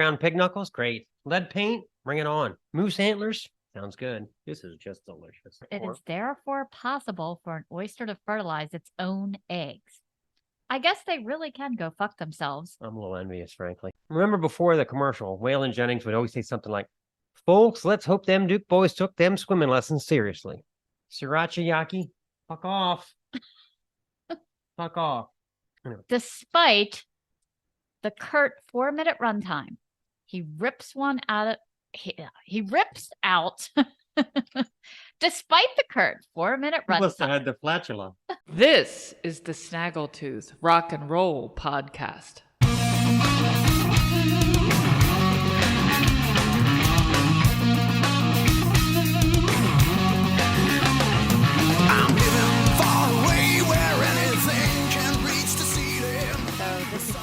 Brown pig knuckles, great. Lead paint, bring it on. Moose antlers, sounds good. This is just delicious. It is therefore possible for an oyster to fertilize its own eggs. I guess they really can go fuck themselves. I'm a little envious, frankly. Remember before the commercial, Waylon Jennings would always say something like, "Folks, let's hope them Duke boys took them swimming lessons seriously." Sriracha Yaki, fuck off. Fuck off. Anyway. Despite the curt 4-minute runtime, he rips one out of he rips out despite the curt 4-minute runtime. Must have had the flatula. This is the Snaggletooth Rock and Roll Podcast.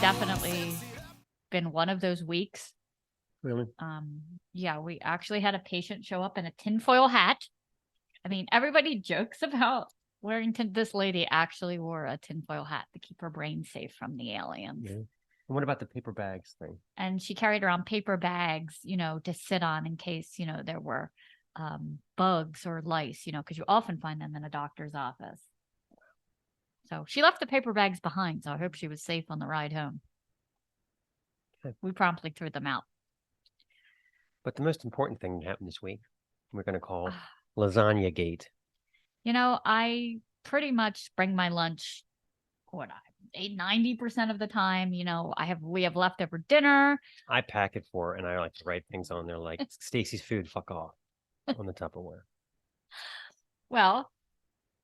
Definitely been one of those weeks. Really? Yeah, we actually had a patient show up in a tinfoil hat. I mean, everybody jokes about wearing this lady actually wore a tinfoil hat to keep her brain safe from the aliens. Yeah. And what about the paper bags thing? And she carried around paper bags, to sit on in case, there were bugs or lice, because you often find them in a doctor's office. So she left the paper bags behind, so I hope she was safe on the ride home. Okay. We promptly threw them out. But the most important thing that happened this week, we're going to call Lasagna Gate. I pretty much bring my lunch, 90% of the time. We have leftover dinner. I pack it for her, and I like to write things on there like Stacy's food, fuck off, on the Tupperware. Well,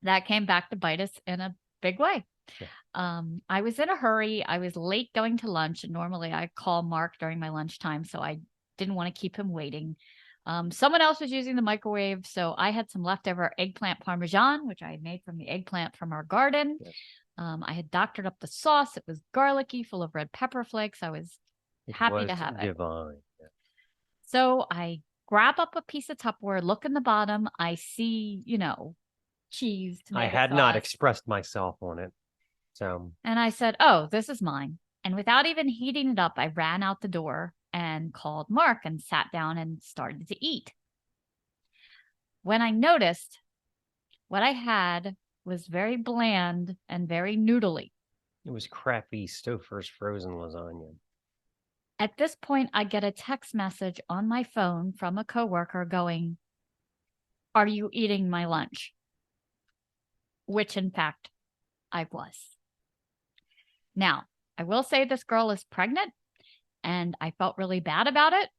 that came back to bite us in a big way. Yeah. I was in a hurry. I was late going to lunch, and normally I call Mark during my lunchtime, so I didn't want to keep him waiting. Someone else was using the microwave, so I had some leftover eggplant parmesan, which I had made from the eggplant from our garden. Yes. I had doctored up the sauce. It was garlicky, full of red pepper flakes. I was happy to have it. Divine. Yeah. So I grab up a piece of Tupperware, look in the bottom. I see, cheese. I had sauce. not expressed myself on it. And I said, "Oh, this is mine." And without even heating it up, I ran out the door and called Mark and sat down and started to eat. When I noticed what I had was very bland and very noodly. It was crappy Stouffer's frozen lasagna. At this point, I get a text message on my phone from a coworker going, "Are you eating my lunch?" Which, in fact, I was. Now, I will say this girl is pregnant, and I felt really bad about it.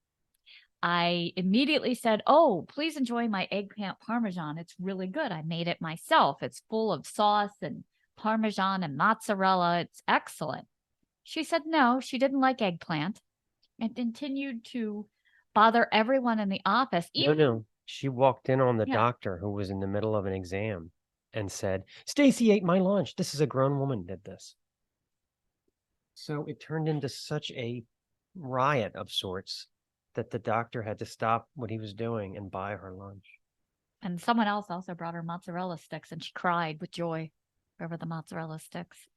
I immediately said, "Oh, please enjoy my eggplant parmesan. It's really good. I made it myself. It's full of sauce and parmesan and mozzarella. It's excellent." She said no, she didn't like eggplant, and continued to bother everyone in the office. No. She walked in on the doctor who was in the middle of an exam and said, "Stacy ate my lunch. This is a grown woman did this." So it turned into such a riot of sorts that the doctor had to stop what he was doing and buy her lunch. And someone else also brought her mozzarella sticks, and she cried with joy over the mozzarella sticks.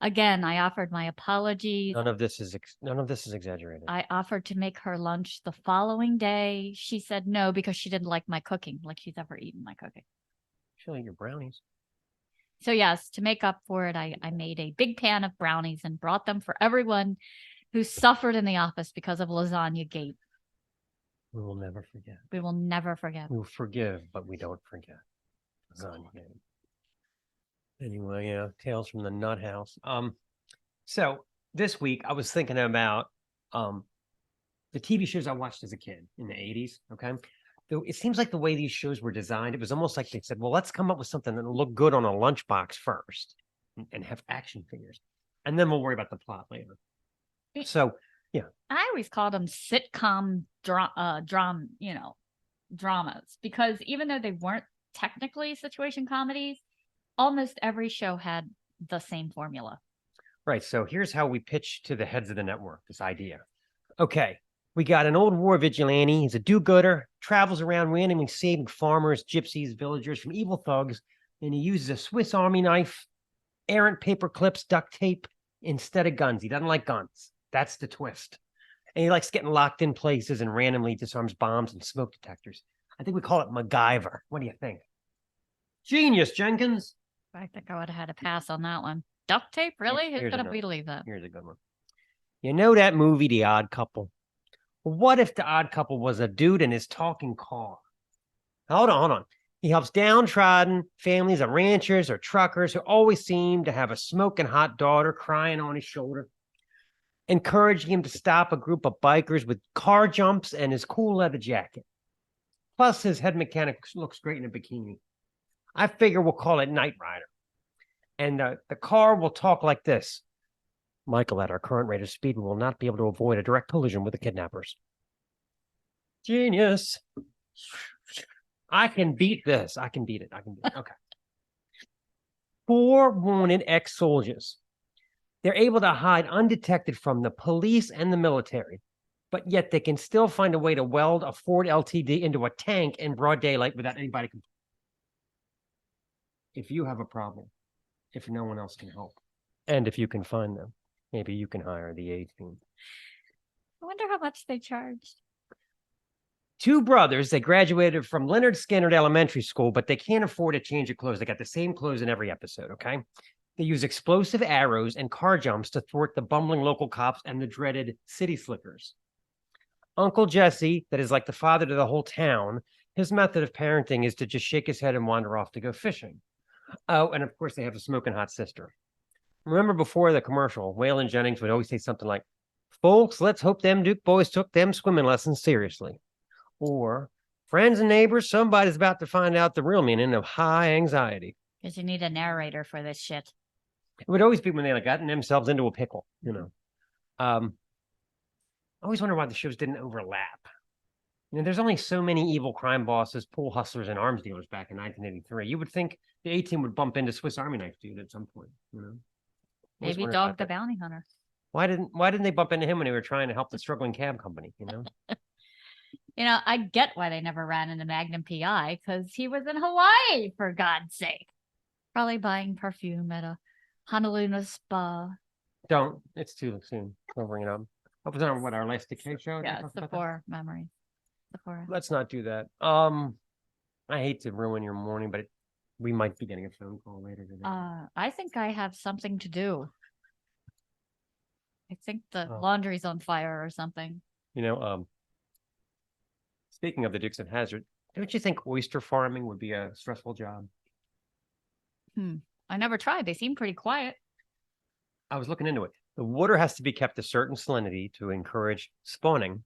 Again, I offered my apologies. None of this is exaggerated. I offered to make her lunch the following day. She said no because she didn't like my cooking, like she's ever eaten my cooking. She'll eat your brownies. So yes, to make up for it, I made a big pan of brownies and brought them for everyone who suffered in the office because of Lasagna Gate. We will never forget. We will never forget. We will forgive, but we don't forget. Lasagna Gate. Anyway, yeah, Tales from the Nut House. So this week I was thinking about the TV shows I watched as a kid in the 80s. Okay. It seems like the way these shows were designed, it was almost like they said, well, let's come up with something that'll look good on a lunchbox first and have action figures. And then we'll worry about the plot later. So, yeah. I always called them sitcom dramas, because even though they weren't technically situation comedies, almost every show had the same formula. Right. So here's how we pitch to the heads of the network this idea. Okay. We got an old war vigilante. He's a do-gooder, travels around randomly saving farmers, gypsies, villagers from evil thugs, and he uses a Swiss Army knife, errant paper clips, duct tape instead of guns. He doesn't like guns. That's the twist. And he likes getting locked in places and randomly disarms bombs and smoke detectors. I think we call it MacGyver. What do you think? Genius, Jenkins. I think I would have had a pass on that one. Duct tape? Really? Who's here's going to another- believe that? Here's a good one. You know that movie, The Odd Couple? Well, what if The Odd Couple was a dude in his talking car? Hold on. He helps downtrodden families of ranchers or truckers who always seem to have a smoking hot daughter crying on his shoulder, encouraging him to stop a group of bikers with car jumps and his cool leather jacket. Plus, his head mechanic looks great in a bikini. I figure we'll call it Knight Rider. And the car will talk like this. Michael, at our current rate of speed, we will not be able to avoid a direct collision with the kidnappers. Genius. I can beat this. I can beat it. Okay. 4 wanted ex-soldiers. They're able to hide undetected from the police and the military, but yet they can still find a way to weld a Ford LTD into a tank in broad daylight without anybody. If you have a problem, if no one else can help, and if you can find them, maybe you can hire the A team. I wonder how much they charged. 2 brothers, they graduated from Leonard Skinner Elementary School, but they can't afford a change of clothes. They got the same clothes in every episode, okay? They use explosive arrows and car jumps to thwart the bumbling local cops and the dreaded city slickers. Uncle Jesse, that is like the father to the whole town, his method of parenting is to just shake his head and wander off to go fishing. Oh, and of course they have a smoking hot sister. Remember before the commercial, Waylon Jennings would always say something like, "Folks, let's hope them Duke boys took them swimming lessons seriously." Or, "Friends and neighbors, somebody's about to find out the real meaning of high anxiety." Because you need a narrator for this shit. It would always be when they gotten themselves into a pickle, you know. I always wonder why the shows didn't overlap. There's only so many evil crime bosses, pool hustlers, and arms dealers back in 1983. You would think the A-Team would bump into Swiss Army Knife Dude at some point, you know. Always Maybe wondered Dog about the that. Bounty Hunter. Why didn't they bump into him when they were trying to help the struggling cab company, you know? I get why they never ran into Magnum PI, because he was in Hawaii, for God's sake. Probably buying perfume at a Honolulu spa. Don't. It's too soon. Don't bring it up. That was on our last decay show. Did I Yeah, talk about that? Sephora memories. Sephora. Let's not do that. I hate to ruin your morning, but we might be getting a phone call later today. I think I have something to do. I think the Oh. laundry's on fire or something. Speaking of the Dukes of Hazzard, don't you think oyster farming would be a stressful job? I never tried. They seem pretty quiet. I was looking into it. The water has to be kept a certain salinity to encourage spawning.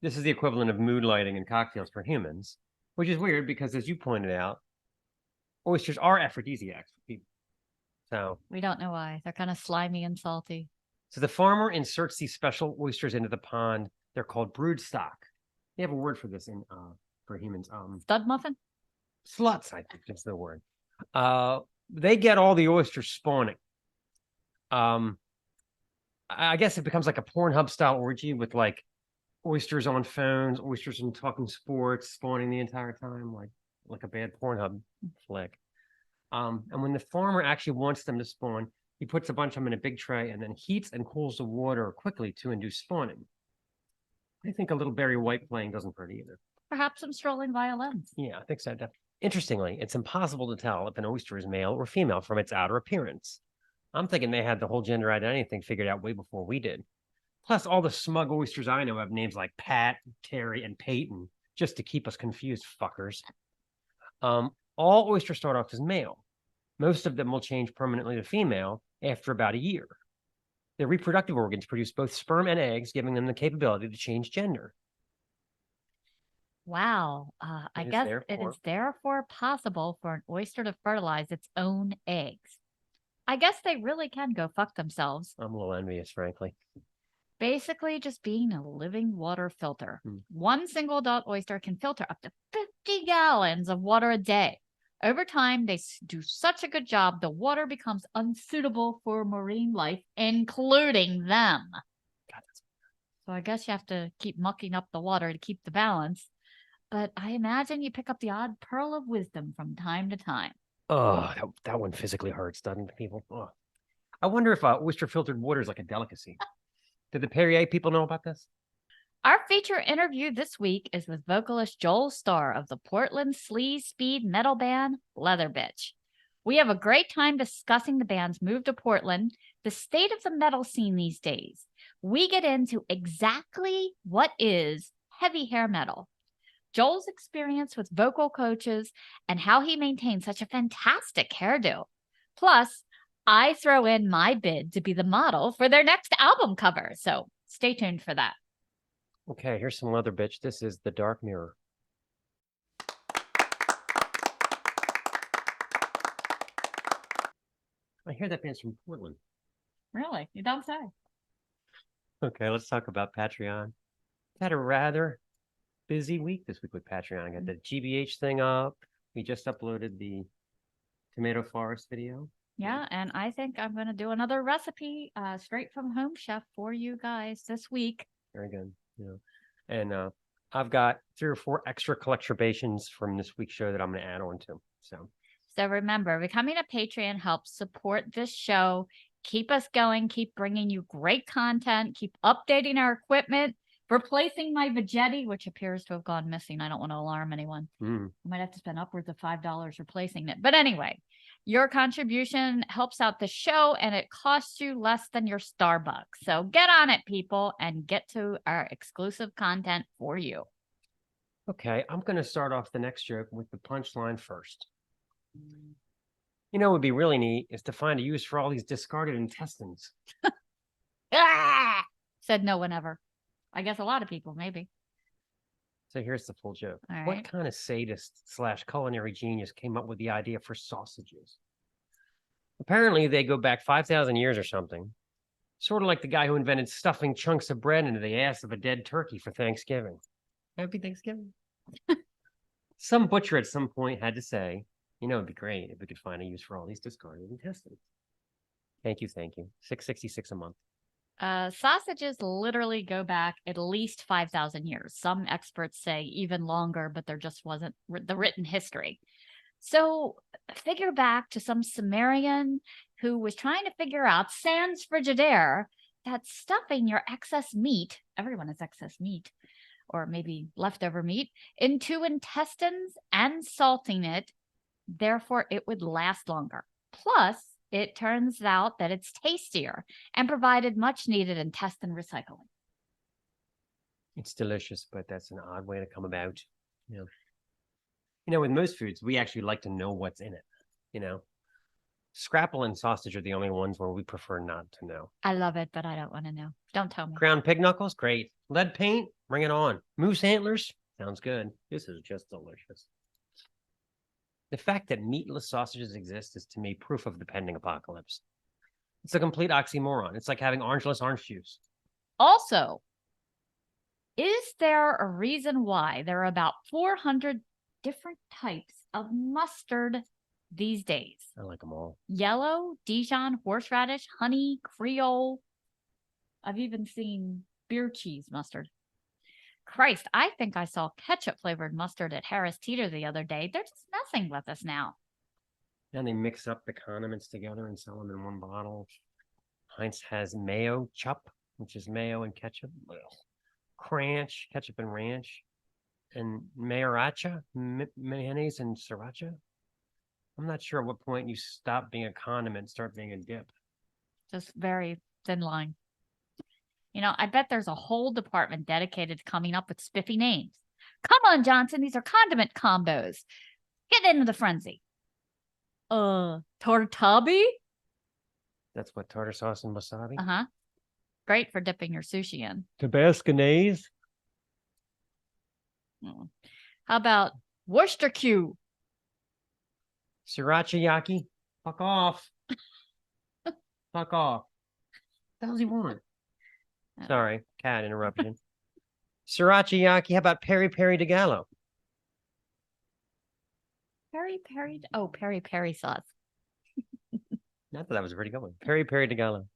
This is the equivalent of mood lighting and cocktails for humans, which is weird because, as you pointed out, oysters are aphrodisiacs for people. So We don't know why. They're kind of slimy and salty. the farmer inserts these special oysters into the pond. They're called brood stock. They have a word for this for humans. Stud muffin? Sluts, I think is the word. They get all the oysters spawning. I guess it becomes like a Pornhub style orgy with like oysters on phones, oysters in talking sports, spawning the entire time, like a bad Pornhub flick. And when the farmer actually wants them to spawn, he puts a bunch of them in a big tray and then heats and cools the water quickly to induce spawning. I think a little Barry White playing doesn't hurt either. Perhaps some strolling violins. Yeah, I think so. Interestingly, it's impossible to tell if an oyster is male or female from its outer appearance. I'm thinking they had the whole gender identity thing figured out way before we did. Plus, all the smug oysters I know have names like Pat, Terry, and Peyton, just to keep us confused, fuckers. All oysters start off as male. Most of them will change permanently to female after about a year. Their reproductive organs produce both sperm and eggs, giving them the capability to change gender. Wow. I It is guess it therefore- is therefore possible for an oyster to fertilize its own eggs. I guess they really can go fuck themselves. I'm a little envious, frankly. Basically, just being a living water filter. One single adult oyster can filter up to 50 gallons of water a day. Over time, they do such a good job, the water becomes unsuitable for marine life, including them. So I guess you have to keep mucking up the water to keep the balance. But I imagine you pick up the odd pearl of wisdom from time to time. Oh, that one physically hurts, doesn't it, people? Oh. I wonder if oyster filtered water is like a delicacy. Did the Perrier people know about this? Our feature interview this week is with vocalist Joel Starr of the Portland sleaze speed metal band Leather Bitch. We have a great time discussing the band's move to Portland, the state of the metal scene these days. We get into exactly what is heavy hair metal, Joel's experience with vocal coaches, and how he maintains such a fantastic hairdo. Plus, I throw in my bid to be the model for their next album cover, so stay tuned for that. Okay, here's some Leather Bitch. This is The Dark Mirror. I hear that band's from Portland. Really? You don't say. Okay, let's talk about Patreon. Had a rather busy week this week with Patreon. I got the GBH thing up. We just uploaded the Tomato Forest video. Yeah, and I think I'm going to do another recipe straight from Home Chef for you guys this week. Very good. And I've got 3 or 4 extra collectibations from this week's show that I'm going to add on to. So remember, becoming a Patreon helps support this show, keep us going, keep bringing you great content, keep updating our equipment, replacing my Vegetti, which appears to have gone missing. I don't want to alarm anyone. I might have to spend upwards of $5 replacing it. But anyway, your contribution helps out the show and it costs you less than your Starbucks. So get on it, people, and get to our exclusive content for you. Okay, I'm going to start off the next joke with the punchline first. You know what would be really neat is to find a use for all these discarded intestines. Ah! Said no one ever. I guess a lot of people, maybe. So here's the full joke. All right. What kind of sadist / culinary genius came up with the idea for sausages? Apparently, they go back 5,000 years or something. Sort of like the guy who invented stuffing chunks of bread into the ass of a dead turkey for Thanksgiving. Happy Thanksgiving. Some butcher at some point had to say, you know, it'd be great if we could find a use for all these discarded intestines. Thank you. $6.66 a month. Sausages literally go back at least 5,000 years. Some experts say even longer, but there just wasn't the written history. So figure back to some Sumerian who was trying to figure out, sans frigidaire, that stuffing your excess meat, everyone has excess meat, or maybe leftover meat, into intestines and salting it. Therefore, it would last longer. Plus, it turns out that it's tastier and provided much needed intestine recycling. It's delicious, but that's an odd way to come about. You know, with most foods, we actually like to know what's in it. Scrapple and sausage are the only ones where we prefer not to know. I love it, but I don't want to know. Don't tell me. Ground pig knuckles, great. Lead paint, bring it on. Moose antlers, sounds good. This is just delicious. The fact that meatless sausages exist is, to me, proof of the pending apocalypse. It's a complete oxymoron. It's like having orangeless orange juice. Also, is there a reason why there are about 400 different types of mustard these days? I like them all. Yellow, Dijon, horseradish, honey, Creole. I've even seen beer cheese mustard. Christ, I think I saw ketchup flavored mustard at Harris Teeter the other day. They're just messing with us now. And they mix up the condiments together and sell them in one bottle. Heinz has mayo chup, which is mayo and ketchup. Cranch, ketchup and ranch. And mayoracha, mayonnaise and sriracha. I'm not sure at what point you stop being a condiment and start being a dip. Just very thin line. I bet there's a whole department dedicated to coming up with spiffy names. Come on, Johnson. These are condiment combos. Get into the frenzy. Tortabi? That's what, tartar sauce and wasabi? Uh-huh. Great for dipping your sushi in. Tabasconaise? How about Worcestershire? Sriracha yaki? Fuck off. Fuck off. What the hell does he want? Sorry, cat interruption. Sriracha yaki. How about peri peri de gallo? Peri peri sauce. Not that was a pretty good one. Peri peri de gallo.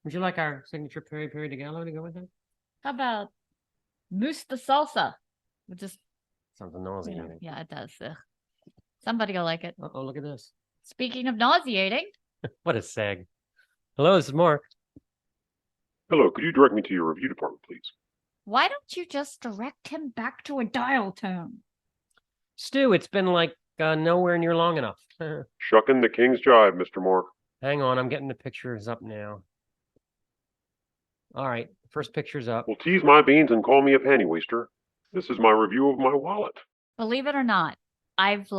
Would you like our signature peri peri de gallo to go with that? How about mousse de salsa? Which is something nauseating. Yeah, it does. Ugh. Somebody will like it. Oh, look at this. Speaking of nauseating. What a seg. Hello, this is Mark. Hello, could you direct me to your review department, please? Why don't you just direct him back to a dial tone? Stu, it's been like nowhere near long enough. Shucking the king's jive, Mr. Mark. Hang on, I'm getting the pictures up now. All right, first picture's up. Well, tease my beans and call me a panty waster. This is my review of my wallet. Believe it or not, I've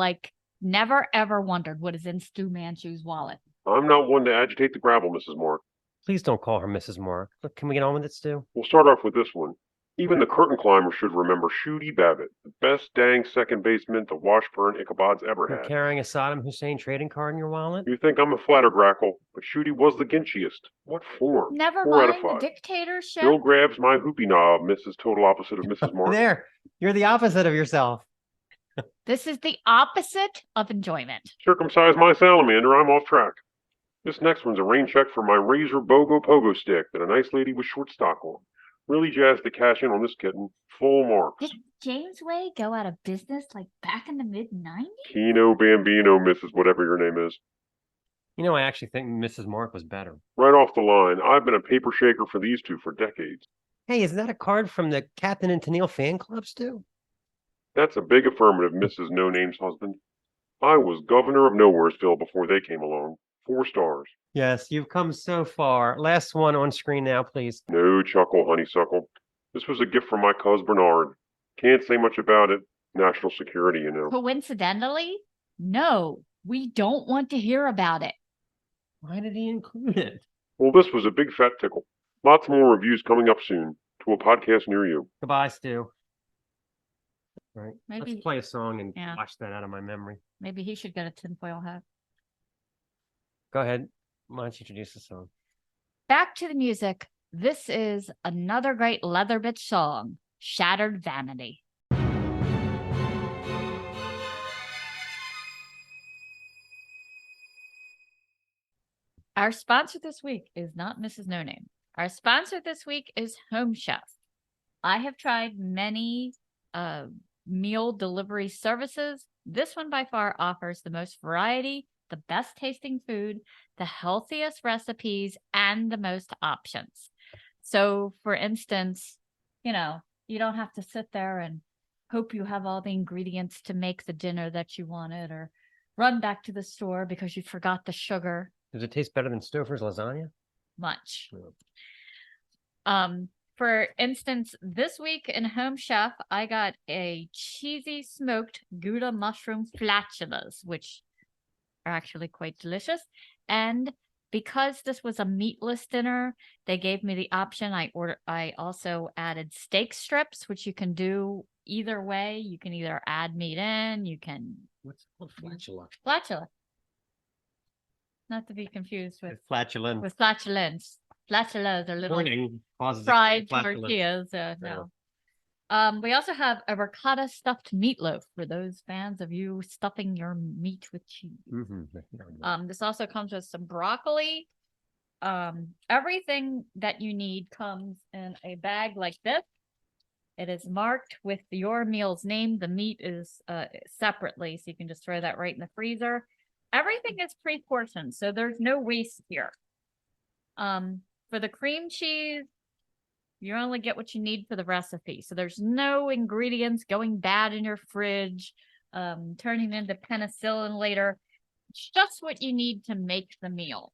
never ever wondered what is in Stu Manchu's wallet. I'm not one to agitate the gravel, Mrs. Mark. Please don't call her Mrs. Mark. Look, can we get on with it, Stu? We'll start off with this one. Even the curtain climber should remember Shooty Babbitt, the best dang second baseman the Washburn Ichabod's ever You're had. carrying a Saddam Hussein trading card in your wallet? You think I'm a flattergrackle, but Shooty was the ginchiest. What form? Never Four out mind of the five. dictatorship. Still grabs my hoopy knob, Mrs. Total Opposite of Mrs. Mark. There, you're the opposite of yourself. This is the opposite of enjoyment. Circumcise my salamander, I'm off track. This next one's a rain check for my Razor Bogo Pogo stick that a nice lady with short stock on. Really jazzed to cash in on this kitten. Full marks. Did James Way go out of business back in the mid-90s? Kino Bambino, Mrs. whatever your name is. You know, I actually think Mrs. Mark was better. Right off the line, I've been a paper shaker for these two for decades. Hey, is that a card from the Captain and Tennille fan club, Stu? That's a big affirmative, Mrs. No Name's husband. I was governor of Nowheresville before they came along. 4 stars. Yes, you've come so far. Last one on screen now, please. No chuckle, honeysuckle. This was a gift from my cuz Bernard. Can't say much about it. National security, you know. Coincidentally, no, we don't want to hear about it. Why did he include it? Well, this was a big fat tickle. Lots more reviews coming up soon to a podcast near you. Goodbye, Stu. All right, Maybe- let's play a song and Yeah. wash that out of my memory. Maybe he should get a tinfoil hat. Go ahead. Why don't you introduce the song? Back to the music. This is another great leather bitch song, Shattered Vanity. Our sponsor this week is not Mrs. No Name. Our sponsor this week is Home Chef. I have tried many meal delivery services. This one by far offers the most variety, the best tasting food, the healthiest recipes, and the most options. So, for instance, you don't have to sit there and hope you have all the ingredients to make the dinner that you wanted or run back to the store because you forgot the sugar. Does it taste better than Stouffer's lasagna? Much. Yeah. For instance, this week in Home Chef, I got a cheesy smoked Gouda mushroom flatulas, which are actually quite delicious. And because this was a meatless dinner, they gave me the option. I also added steak strips, which you can do either way. You can either add meat in, you can What's it called? Flatula. flatula. Not to be confused with Flatulent. flatulence. Flatulas are little Morning causes fried flatulence. tortillas. No. We also have a ricotta stuffed meatloaf for those fans of you stuffing your meat with cheese. Mm-hmm. This also comes with some broccoli. Everything that you need comes in a bag like this. It is marked with your meal's name. The meat is separately, so you can just throw that right in the freezer. Everything is pre-portioned, so there's no waste here. For the cream cheese, you only get what you need for the recipe. So there's no ingredients going bad in your fridge, turning into penicillin later. It's just what you need to make the meal.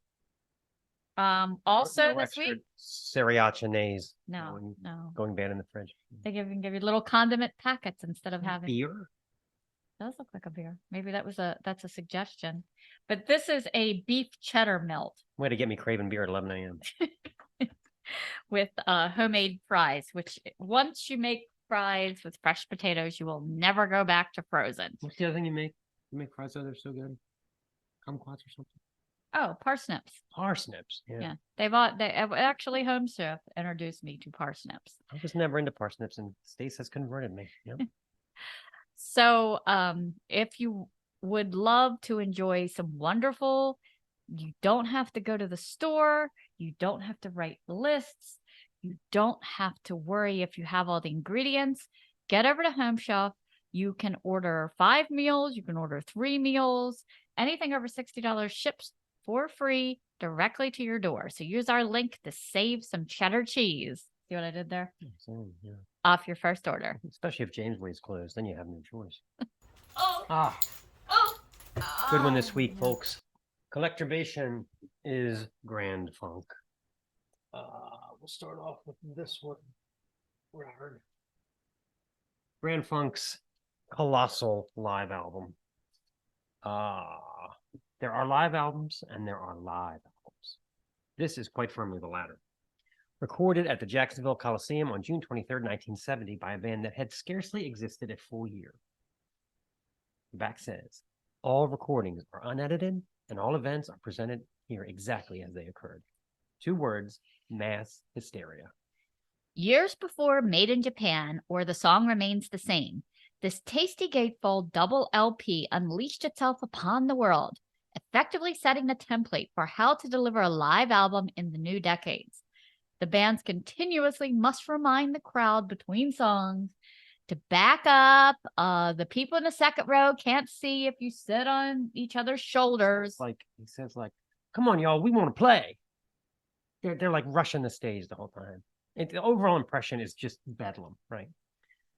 Also this week, Sriracha no. going bad in the fridge. They give you little condiment packets instead of having Beer? does look like a beer. Maybe that's a suggestion. But this is a beef cheddar melt Way to get me craving beer at 11 a.m. with homemade fries, which once you make fries with fresh potatoes, you will never go back to frozen. What's the other thing you make? You make fries that are so good? Kumquats or something? Oh, parsnips. Parsnips. Yeah. Yeah. They actually Home Chef introduced me to parsnips. I was never into parsnips, and Stace has converted me. Yep. So, if you would love to enjoy some wonderful, you don't have to go to the store. You don't have to write lists. You don't have to worry if you have all the ingredients. Get over to Home Chef. You can order 5 meals. You can order 3 meals. Anything over $60 ships for free directly to your door. So use our link to save some cheddar cheese. See what I did there? Yeah. Off your first order. Especially if Jamesway's closed, then you have no choice. Oh, Good one this week, folks. Collectorbation is Grand Funk. We'll start off with this one. Grand Funk's colossal live album. There are live albums and there are live albums. This is quite firmly the latter. Recorded at the Jacksonville Coliseum on June 23rd, 1970 by a band that had scarcely existed a full year. The back says, all recordings are unedited and all events are presented here exactly as they occurred. 2 words, mass hysteria. years before Made in Japan or The Song Remains the Same, this tasty gatefold double LP unleashed itself upon the world, effectively setting the template for how to deliver a live album in the new decades. The bands continuously must remind the crowd between songs to back up. The people in the second row can't see if you sit on each other's shoulders. He says, come on, y'all, we want to play. They're like rushing the stage the whole time. The overall impression is just bedlam, right?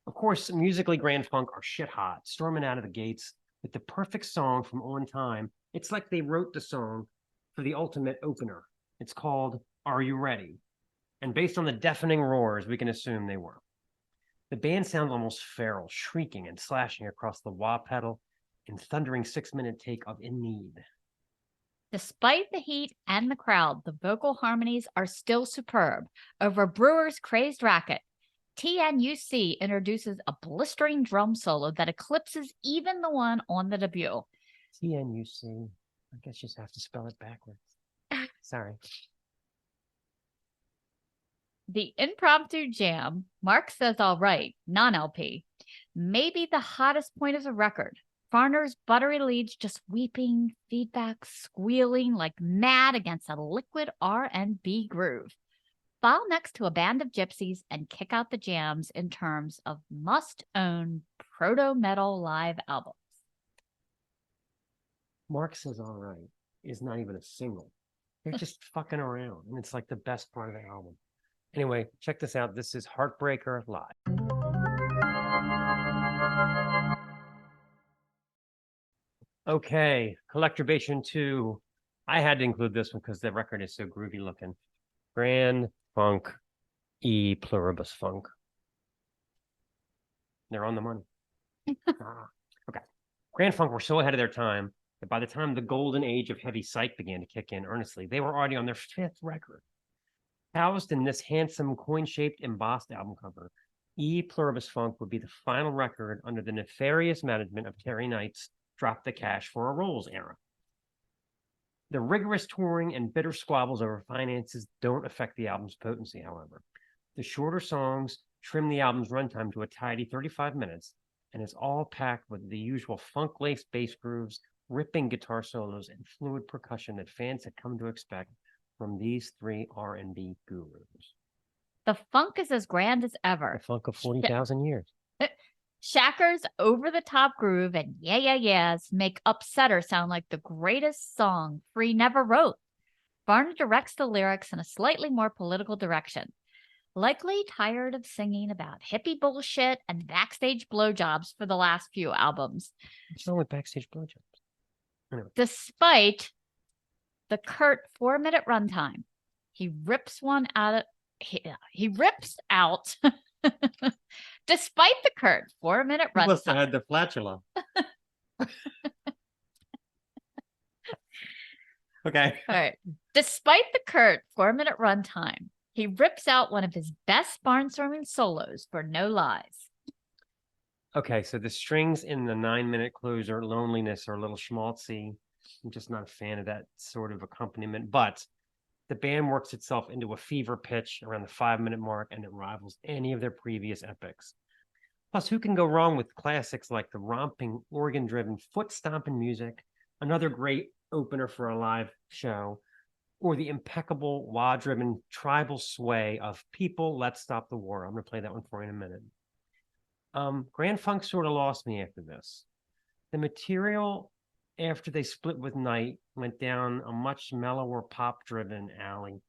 Of course, musically, Grand Funk are shit hot, storming out of the gates with the perfect song from On Time. It's like they wrote the song for the ultimate opener. It's called Are You Ready? And based on the deafening roars, we can assume they were. The band sounds almost feral, shrieking and slashing across the wah pedal in thundering 6-minute take of In Need. Despite the heat and the crowd, the vocal harmonies are still superb. Over Brewer's crazed racket, TNUC introduces a blistering drum solo that eclipses even the one on the debut. TNUC. I guess you just have to spell it backwards. Sorry. The impromptu jam, Mark Says All Right, non-LP, may be the hottest point of the record. Farner's buttery leads just weeping, feedback squealing like mad against a liquid R&B groove. File next to a band of gypsies and kick out the jams in terms of must-own proto-metal live albums. Mark Says All Right is not even a single. They're just fucking around, and it's like the best part of the album. Anyway, check this out. This is Heartbreaker Live. Okay, Collectorbation 2. I had to include this one because the record is so groovy looking. Grand Funk E Pluribus Funk. They're on the money. Okay. Grand Funk were so ahead of their time that by the time the golden age of heavy psych began to kick in earnestly, they were already on their 5th record. Housed in this handsome coin-shaped embossed album cover, E Pluribus Funk would be the final record under the nefarious management of Terry Knight's Drop the Cash for a Rolls era. The rigorous touring and bitter squabbles over finances don't affect the album's potency, however. The shorter songs trim the album's runtime to a tidy 35 minutes, and it's all packed with the usual funk-laced bass grooves, ripping guitar solos, and fluid percussion that fans had come to expect from these 3 R&B gurus. The funk is as grand as ever. The funk of 40,000 years. Shacker's over-the-top groove and yeah-yeah-yeahs make Upsetter sound like the greatest song Free never wrote. Varner directs the lyrics in a slightly more political direction. Likely tired of singing about hippie bullshit and backstage blowjobs for the last few albums. What's wrong with backstage blowjobs? Anyway. Despite the curt 4-minute runtime, he rips one out of he rips out despite the curt 4-minute runtime. Must have had the flatula. Okay. All right. Despite the curt 4-minute runtime, he rips out one of his best barnstorming solos for No Lies. Okay, so the strings in the 9-minute closer, Loneliness, are a little schmaltzy. I'm just not a fan of that sort of accompaniment, but the band works itself into a fever pitch around the 5-minute mark, and it rivals any of their previous epics. Plus, who can go wrong with classics like the romping, organ-driven, foot-stomping music, another great opener for a live show, or the impeccable, wah-driven tribal sway of People, Let's Stop the War. I'm going to play that one for you in a minute. Grand Funk sort of lost me after this. The material after they split with Knight, went down a much mellower pop-driven alley.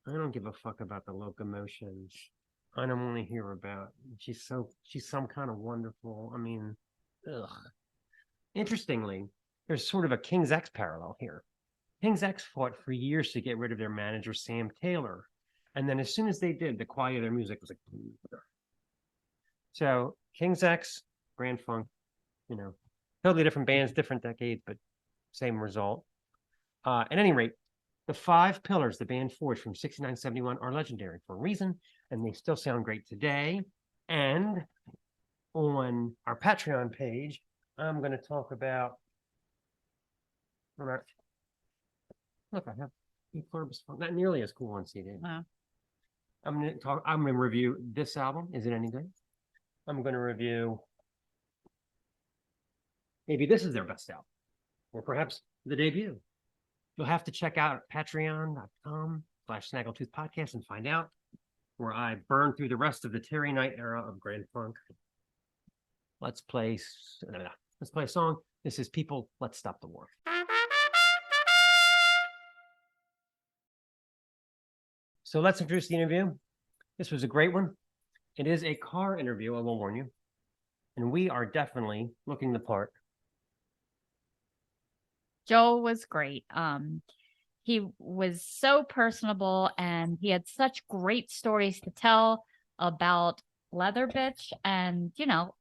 I don't give a fuck about the locomotions. I don't want to hear about. She's some kind of wonderful. I mean, ugh. Interestingly, there's sort of a King's X parallel here. King's X fought for years to get rid of their manager, Sam Taylor. And then as soon as they did, the quality of their music was like. So King's X, Grand Funk, totally different bands, different decades, but same result. At any rate, the 5 pillars the band forged from 69 71 are legendary for a reason, and they still sound great today. And on our Patreon page, I'm going to talk about. Look, I have not nearly as cool on CD. Wow. I'm going to review this album. Is it any good? I'm going to review. Maybe this is their best album, or perhaps the debut. You'll have to check out patreon.com/Snaggletooth podcast and find out where I burn through the rest of the Terry Knight era of Grand Funk. Let's play a song. This is People, Let's Stop the War. So let's introduce the interview. This was a great one. It is a car interview, I will warn you. And we are definitely looking the part. Joe was great. He was so personable, and he had such great stories to tell about leather bitch and,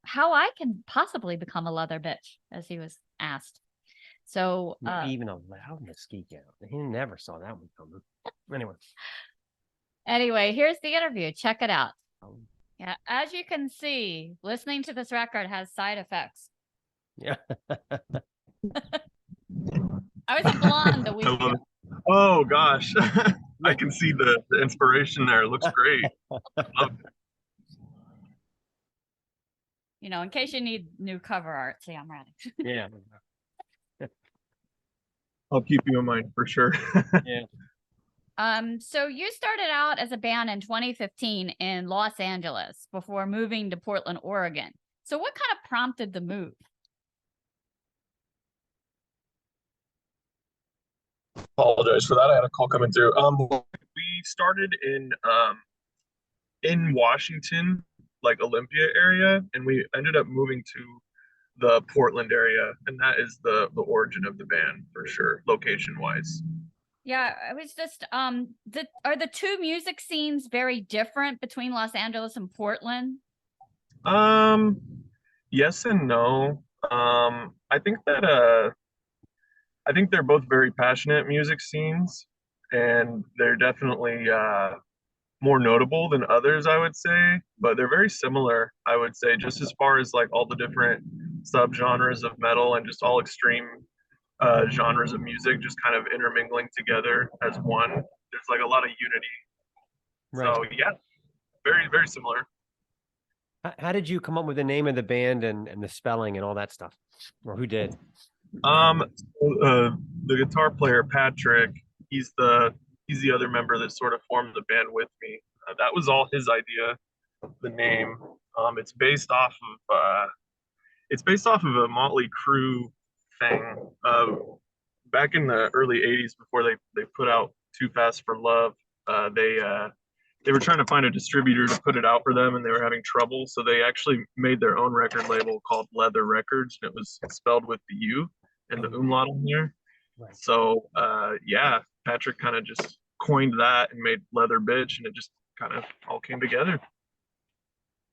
how I can possibly become a leather bitch, as he was asked. So even allowed to skeek out. He never saw that one coming. Anyway, here's the interview. Check it out. Oh. Yeah, as you can see, listening to this record has side effects. Yeah. I was a blonde a week ago. Oh gosh, I can see the inspiration there. It looks great. Love it. In case you need new cover art, see, I'm ready. Yeah. I'll keep you in mind for sure. Yeah. So you started out as a band in 2015 in Los Angeles before moving to Portland, Oregon. So what kind of prompted the move? Apologize for that. I had a call coming through. We started in Washington, like Olympia area, and we ended up moving to the Portland area, and that is the origin of the band for sure, location wise. Yeah, I was just are the two music scenes very different between Los Angeles and Portland? Yes and no. I think they're both very passionate music scenes, and they're definitely more notable than others, I would say, but they're very similar, I would say, just as far as like all the different subgenres of metal and just all extreme genres of music just kind of intermingling together as one. There's like a lot of unity. Right. So yeah, very, very similar. How did you come up with the name of the band and the spelling and all that stuff? Or who did? The guitar player, Patrick, he's the other member that sort of formed the band with me. That was all his idea, the name. It's based off of a Motley Crue thing. Back in the early 80s, before they put out Too Fast for Love, they were trying to find a distributor to put it out for them, and they were having trouble. So they actually made their own record label called Leather Records, and it was spelled with the U and the umlaut on there. Right. So yeah, Patrick kind of just coined that and made Leather Bitch, and it just kind of all came together.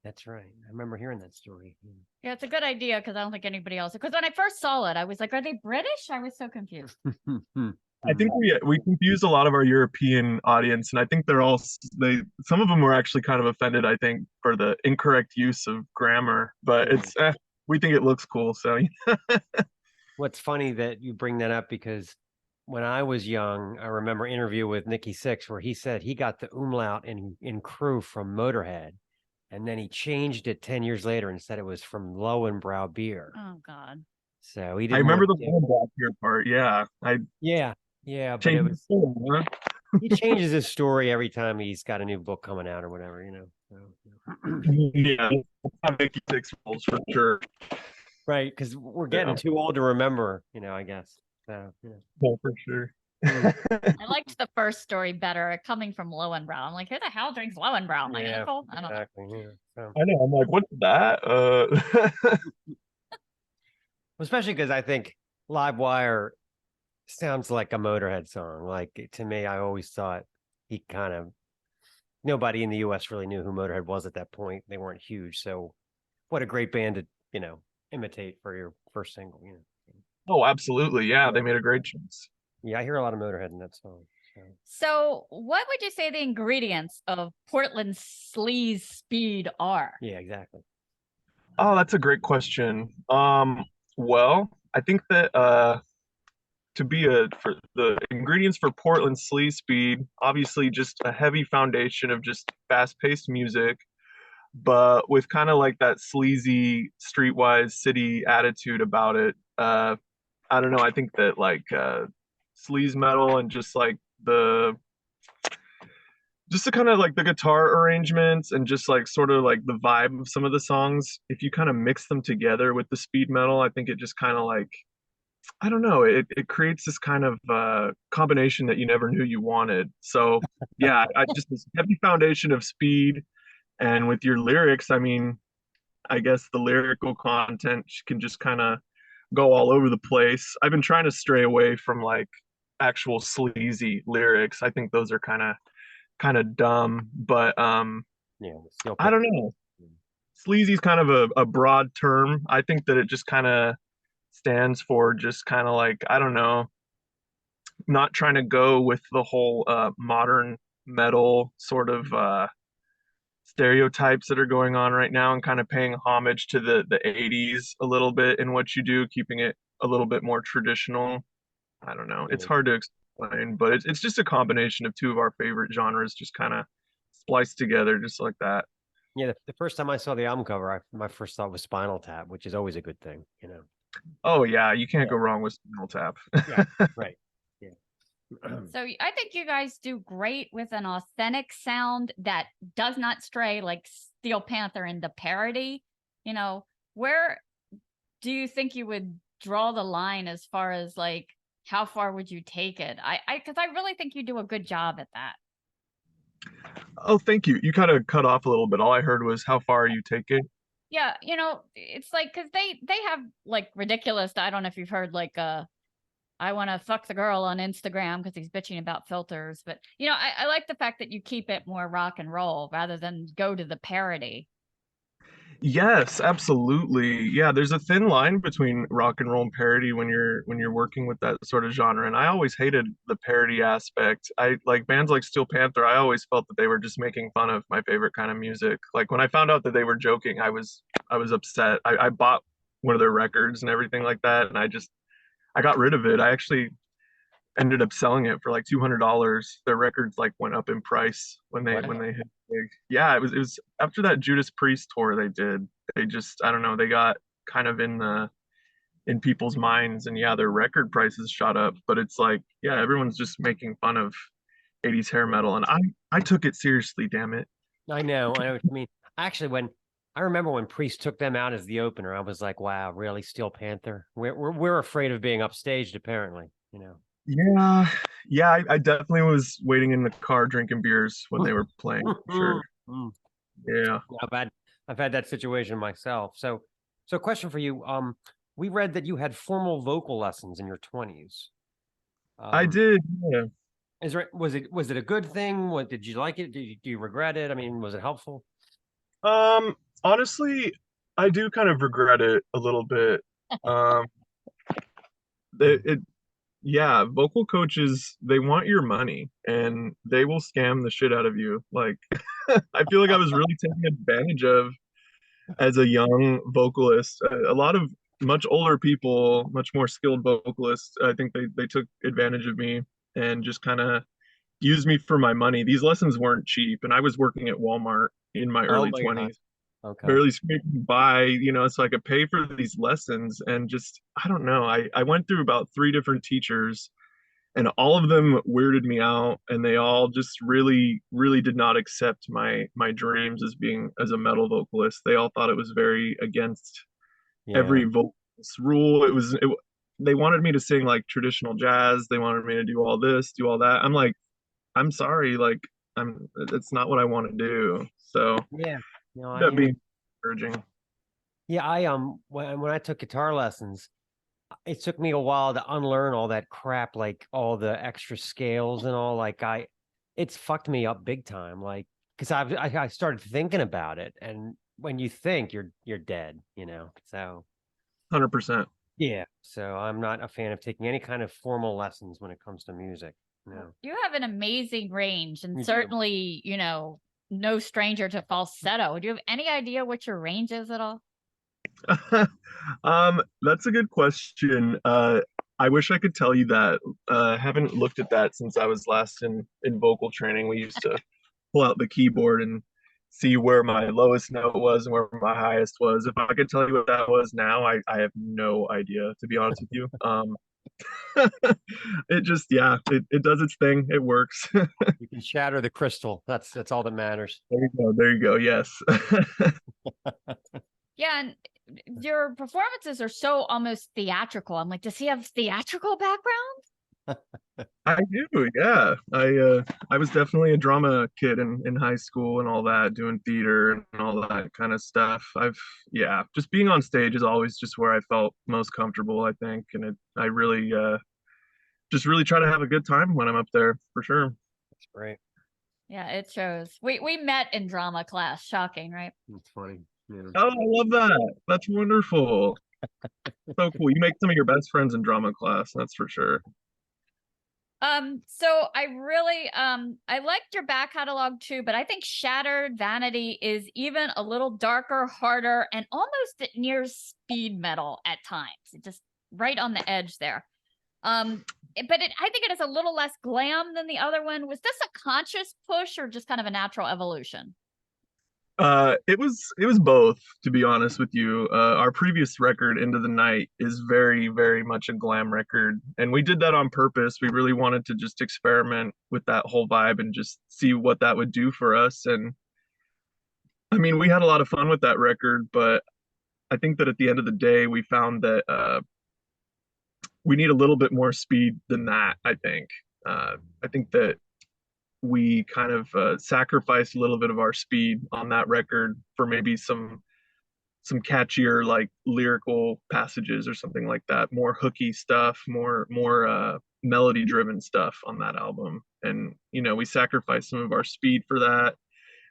That's right. I remember hearing that story. Yeah, it's a good idea because I don't think anybody else. Because when I first saw it, I was like, "Are they British?" I was so confused. I think we confused a lot of our European audience, and I think some of them were actually kind of offended, I think, for the incorrect use of grammar. But it's we think it looks cool. So What's funny that you bring that up, because when I was young, I remember an interview with Nikki Sixx where he said he got the umlaut in Crew from Motorhead, and then he changed it 10 years later and said it was from Lowenbrow beer. Oh God. So he I didn't remember want the to- one back here part. Yeah, yeah, but it changed was, the form, huh? he changes his story every time he's got a new book coming out or whatever, So, Yeah, that's how Mickey Six rolls for sure. Right, because we're getting too old to remember, I guess. So, Oh, for sure. I liked the first story better, coming from Lowenbrow. I'm like, who the hell drinks Lowenbrow? I'm like, yeah, Uncle? I don't know. exactly. Yeah. So, I know. I'm like, what's that? especially because I think Livewire sounds like a Motorhead song. Like to me, I always thought he kind of nobody in the U.S. really knew who Motorhead was at that point. They weren't huge, so what a great band to imitate for your first single. Oh, absolutely. Yeah, they made a great choice. Yeah, I hear a lot of Motorhead in that song. So. So, what would you say the ingredients of Portland Sleaze Speed are? Yeah, exactly. Oh, that's a great question. Well, I think that to be for the ingredients for Portland Sleaze Speed, obviously just a heavy foundation of just fast-paced music, but with kind of like that sleazy, streetwise city attitude about it. I don't know. I think that like sleaze metal and just like the kind of like the guitar arrangements and just like sort of like the vibe of some of the songs, if you kind of mix them together with the speed metal, I think it just kind of like, I don't know, it creates this kind of combination that you never knew you wanted. So yeah, I just this heavy foundation of speed, and with your lyrics, I mean, I guess the lyrical content can just kind of go all over the place. I've been trying to stray away from like actual sleazy lyrics. I think those are kind of dumb, but Yeah, still I don't know. Sleazy is kind of a broad term. I think that it just kind of stands for just kind of like, I don't know, not trying to go with the whole modern metal sort of stereotypes that are going on right now, and kind of paying homage to the 80s a little bit in what you do, keeping it a little bit more traditional. I don't know. It's hard to explain, but it's just a combination of two of our favorite genres just kind of spliced together just like that. Yeah, the first time I saw the album cover, my first thought was Spinal Tap, which is always a good thing. Oh yeah, you can't Yeah. go wrong with Spinal Tap. Yeah, right. Yeah. So, I think you guys do great with an authentic sound that does not stray like Steel Panther and the parody. Where do you think you would draw the line as far as like how far would you take it? Because I really think you do a good job at that. Oh, thank you. You kind of cut off a little bit. All I heard was how far you take it. Yeah, it's like because they have like ridiculous. I don't know if you've heard like I want to fuck the girl on Instagram because he's bitching about filters. But I like the fact that you keep it more rock and roll rather than go to the parody. Yes, absolutely. Yeah, there's a thin line between rock and roll and parody when you're working with that sort of genre. And I always hated the parody aspect. I like bands like Steel Panther, I always felt that they were just making fun of my favorite kind of music. Like when I found out that they were joking, I was upset. I bought one of their records and everything like that, and I got rid of it. I actually ended up selling it for like $200. Their records like went up in price when they Wow. hit big. Yeah, it was after that Judas Priest tour they did. They just, I don't know, they got kind of in people's minds, and yeah, their record prices shot up. But it's like, yeah, everyone's just making fun of 80s hair metal, and I took it seriously, damn it. I know what you mean. Actually, when I remember when Priest took them out as the opener, I was like, "Wow, really, Steel Panther? We're afraid of being upstaged, apparently." Yeah, yeah, I definitely was waiting in the car drinking beers when they were playing, for sure. Mm. Yeah. I've had that situation myself. So question for you. We read that you had formal vocal lessons in your 20s. I did, yeah. Was it a good thing? Did you like it? Do you regret it? I mean, was it helpful? Honestly, I do kind of regret it a little bit. Um, it yeah, vocal coaches, they want your money and they will scam the shit out of you. Like, I feel like I was really taken advantage of as a young vocalist. A lot of much older people, much more skilled vocalists, I think they took advantage of me and just kind of used me for my money. These lessons weren't cheap, and I was working at Walmart in my Oh early my God. 20s, Okay. barely scraping by, so I could pay for these lessons. And just, I don't know, I went through about three different teachers, and all of them weirded me out, and they all just really, really did not accept my dreams as a metal vocalist. They all thought it was very against Yeah. every vocal rule. They wanted me to sing like traditional jazz. They wanted me to do all this, do all that. I'm like, I'm sorry, like it's not what I want to do. So Yeah. No, that being encouraging. yeah, when I took guitar lessons, it took me a while to unlearn all that crap, like all the extra scales and all. Like it's fucked me up big time. Like because I started thinking about it, and when you think you're dead, you know. So 100%. yeah, so I'm not a fan of taking any kind of formal lessons when it comes to music. No, You have an amazing range, and You do. certainly, no stranger to falsetto. Do you have any idea what your range is at all? That's a good question. I wish I could tell you that. Haven't looked at that since I was last in vocal training. We used to pull out the keyboard and see where my lowest note was and where my highest was. If I could tell you what that was now, I have no idea, to be honest with you. It just, yeah, it does its thing. It works. you can shatter the crystal. That's all that matters. There you go. There you go. Yes. Yeah, and your performances are so almost theatrical. I'm like, does he have theatrical background? I do, yeah. I was definitely a drama kid in high school and all that, doing theater and all that kind of stuff. Yeah, just being on stage is always just where I felt most comfortable, I think, and I really just really try to have a good time when I'm up there for sure. That's great. Yeah, it shows. We met in drama class. Shocking, right? That's funny. Yeah. Oh, I love that. That's wonderful. So cool. You make some of your best friends in drama class, that's for sure. So I really I liked your back catalog too, but I think Shattered Vanity is even a little darker, harder, and almost near speed metal at times. It just right on the edge there. But I think it is a little less glam than the other one. Was this a conscious push or just kind of a natural evolution? It was both, to be honest with you. Our previous record, Into the Night, is very, very much a glam record, and we did that on purpose. We really wanted to just experiment with that whole vibe and just see what that would do for us. And I mean, we had a lot of fun with that record, but I think that at the end of the day, we found that we need a little bit more speed than that, I think that we kind of sacrificed a little bit of our speed on that record for maybe some catchier like lyrical passages or something like that, more hooky stuff, more melody driven stuff on that album. And we sacrificed some of our speed for that.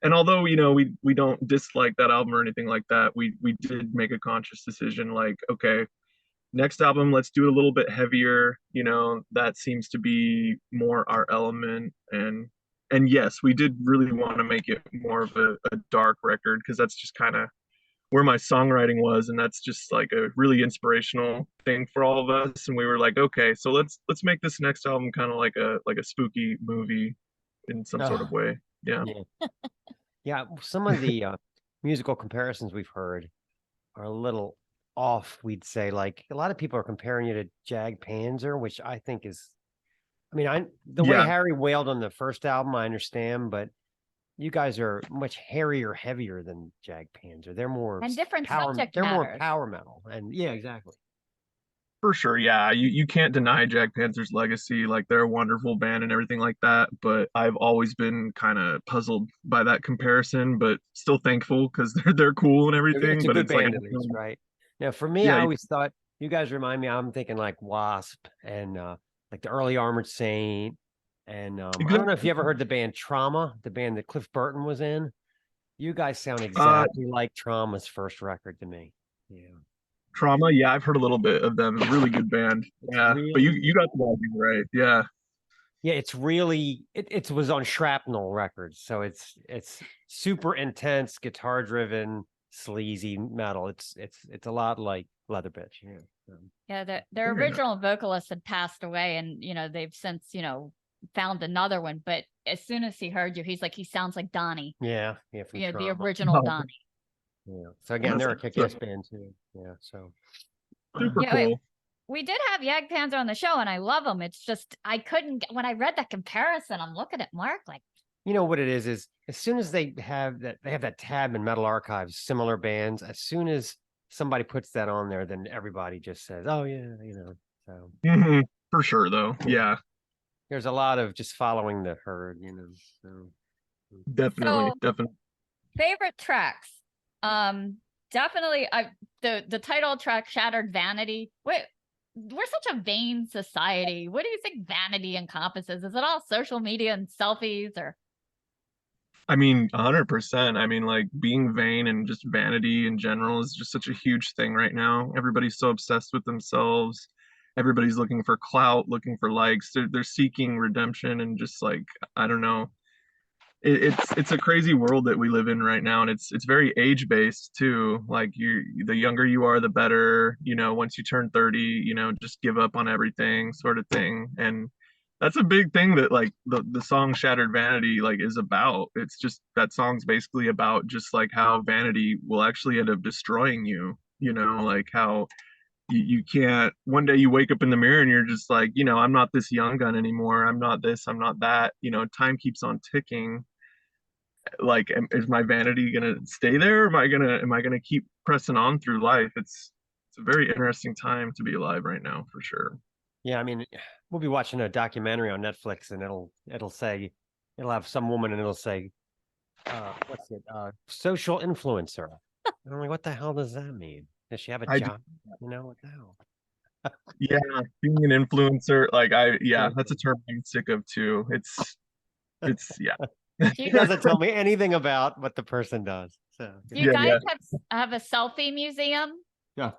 And although we don't dislike that album or anything like that, we did make a conscious decision, like, okay, next album, let's do it a little bit heavier. That seems to be more our element. And yes, we did really want to make it more of a dark record, because that's just kind of where my songwriting was, and that's just like a really inspirational thing for all of us. And we were like, okay, so let's make this next album kind of like a spooky movie in some sort of way. Yeah. Yeah, some of the musical comparisons we've heard are a little off, we'd say. Like a lot of people are comparing you to Jag Panzer, which I think is, I mean, the way Harry wailed on the first album, I understand, but you guys are much hairier, heavier than Jag Panzer. They're more And different power. subject They're more matters. power metal, and yeah, exactly. For sure, yeah. You can't deny Jag Panzer's legacy. Like, they're a wonderful band and everything like that. But I've always been kind of puzzled by that comparison, but still thankful because they're cool and everything. It's a but good it's like band, at least, right? Now, for me, Yeah, I always thought you guys remind me. I'm thinking like Wasp and like the early Armored Saint, and I don't know if you ever heard the band Trauma, the band that Cliff Burton was in. You guys sound exactly like Trauma's first record to me. Yeah. Trauma, yeah, I've heard a little bit of them. Really good band. Yeah, but you got the band right. Yeah. Yeah, it's really it was on Shrapnel Records, so it's super intense, guitar driven, sleazy metal. It's a lot like Leather Bitch. Yeah. Yeah, their original vocalist had passed away, and they've since found another one. But as soon as he heard you, he's like, he sounds like Donnie. Yeah, from the original Donnie. Yeah. So again, they're a kick-ass band too. Yeah. So super cool. We did have Jag Panzer on the show, and I love them. It's just I couldn't when I read that comparison. I'm looking at Mark like, you know what it is as soon as they have that tab in Metal Archives, similar bands. As soon as somebody puts that on there, then everybody just says, "Oh yeah," you know. So Mhm. For sure, though. Yeah, there's a lot of just following the herd, you know. So definitely, So definitely. favorite tracks. Definitely the title track Shattered Vanity. Wait, we're such a vain society. What do you think vanity encompasses? Is it all social media and selfies or I mean, 100%. I mean, like being vain and just vanity in general is just such a huge thing right now. Everybody's so obsessed with themselves. Everybody's looking for clout, looking for likes. They're seeking redemption and just like, I don't know. It's a crazy world that we live in right now, and it's very age based too. Like the younger you are, the better. You know, once you turn 30, you know, just give up on everything, sort of thing. And that's a big thing that like the song Shattered Vanity like is about. It's just that song's basically about just like how vanity will actually end up destroying you. You know, like how you can't one day you wake up in the mirror and you're just like, you know, I'm not this young gun anymore. I'm not this, I'm not that. You know, time keeps on ticking. Like is my vanity gonna stay there, or am I gonna keep pressing on through life? It's a very interesting time to be alive right now, for sure. yeah, I mean, we'll be watching a documentary on Netflix, and it'll have some woman, and it'll say, what's it? Social influencer. And I'm like, what the hell does that mean? Does she have a I do, job? You know, what the hell? yeah, being an influencer, like yeah, Yeah. that's a term I'm sick of too. It's yeah. do It you, doesn't tell me anything about what the person does. So do you Yeah, guys yeah. have a selfie museum? yeah,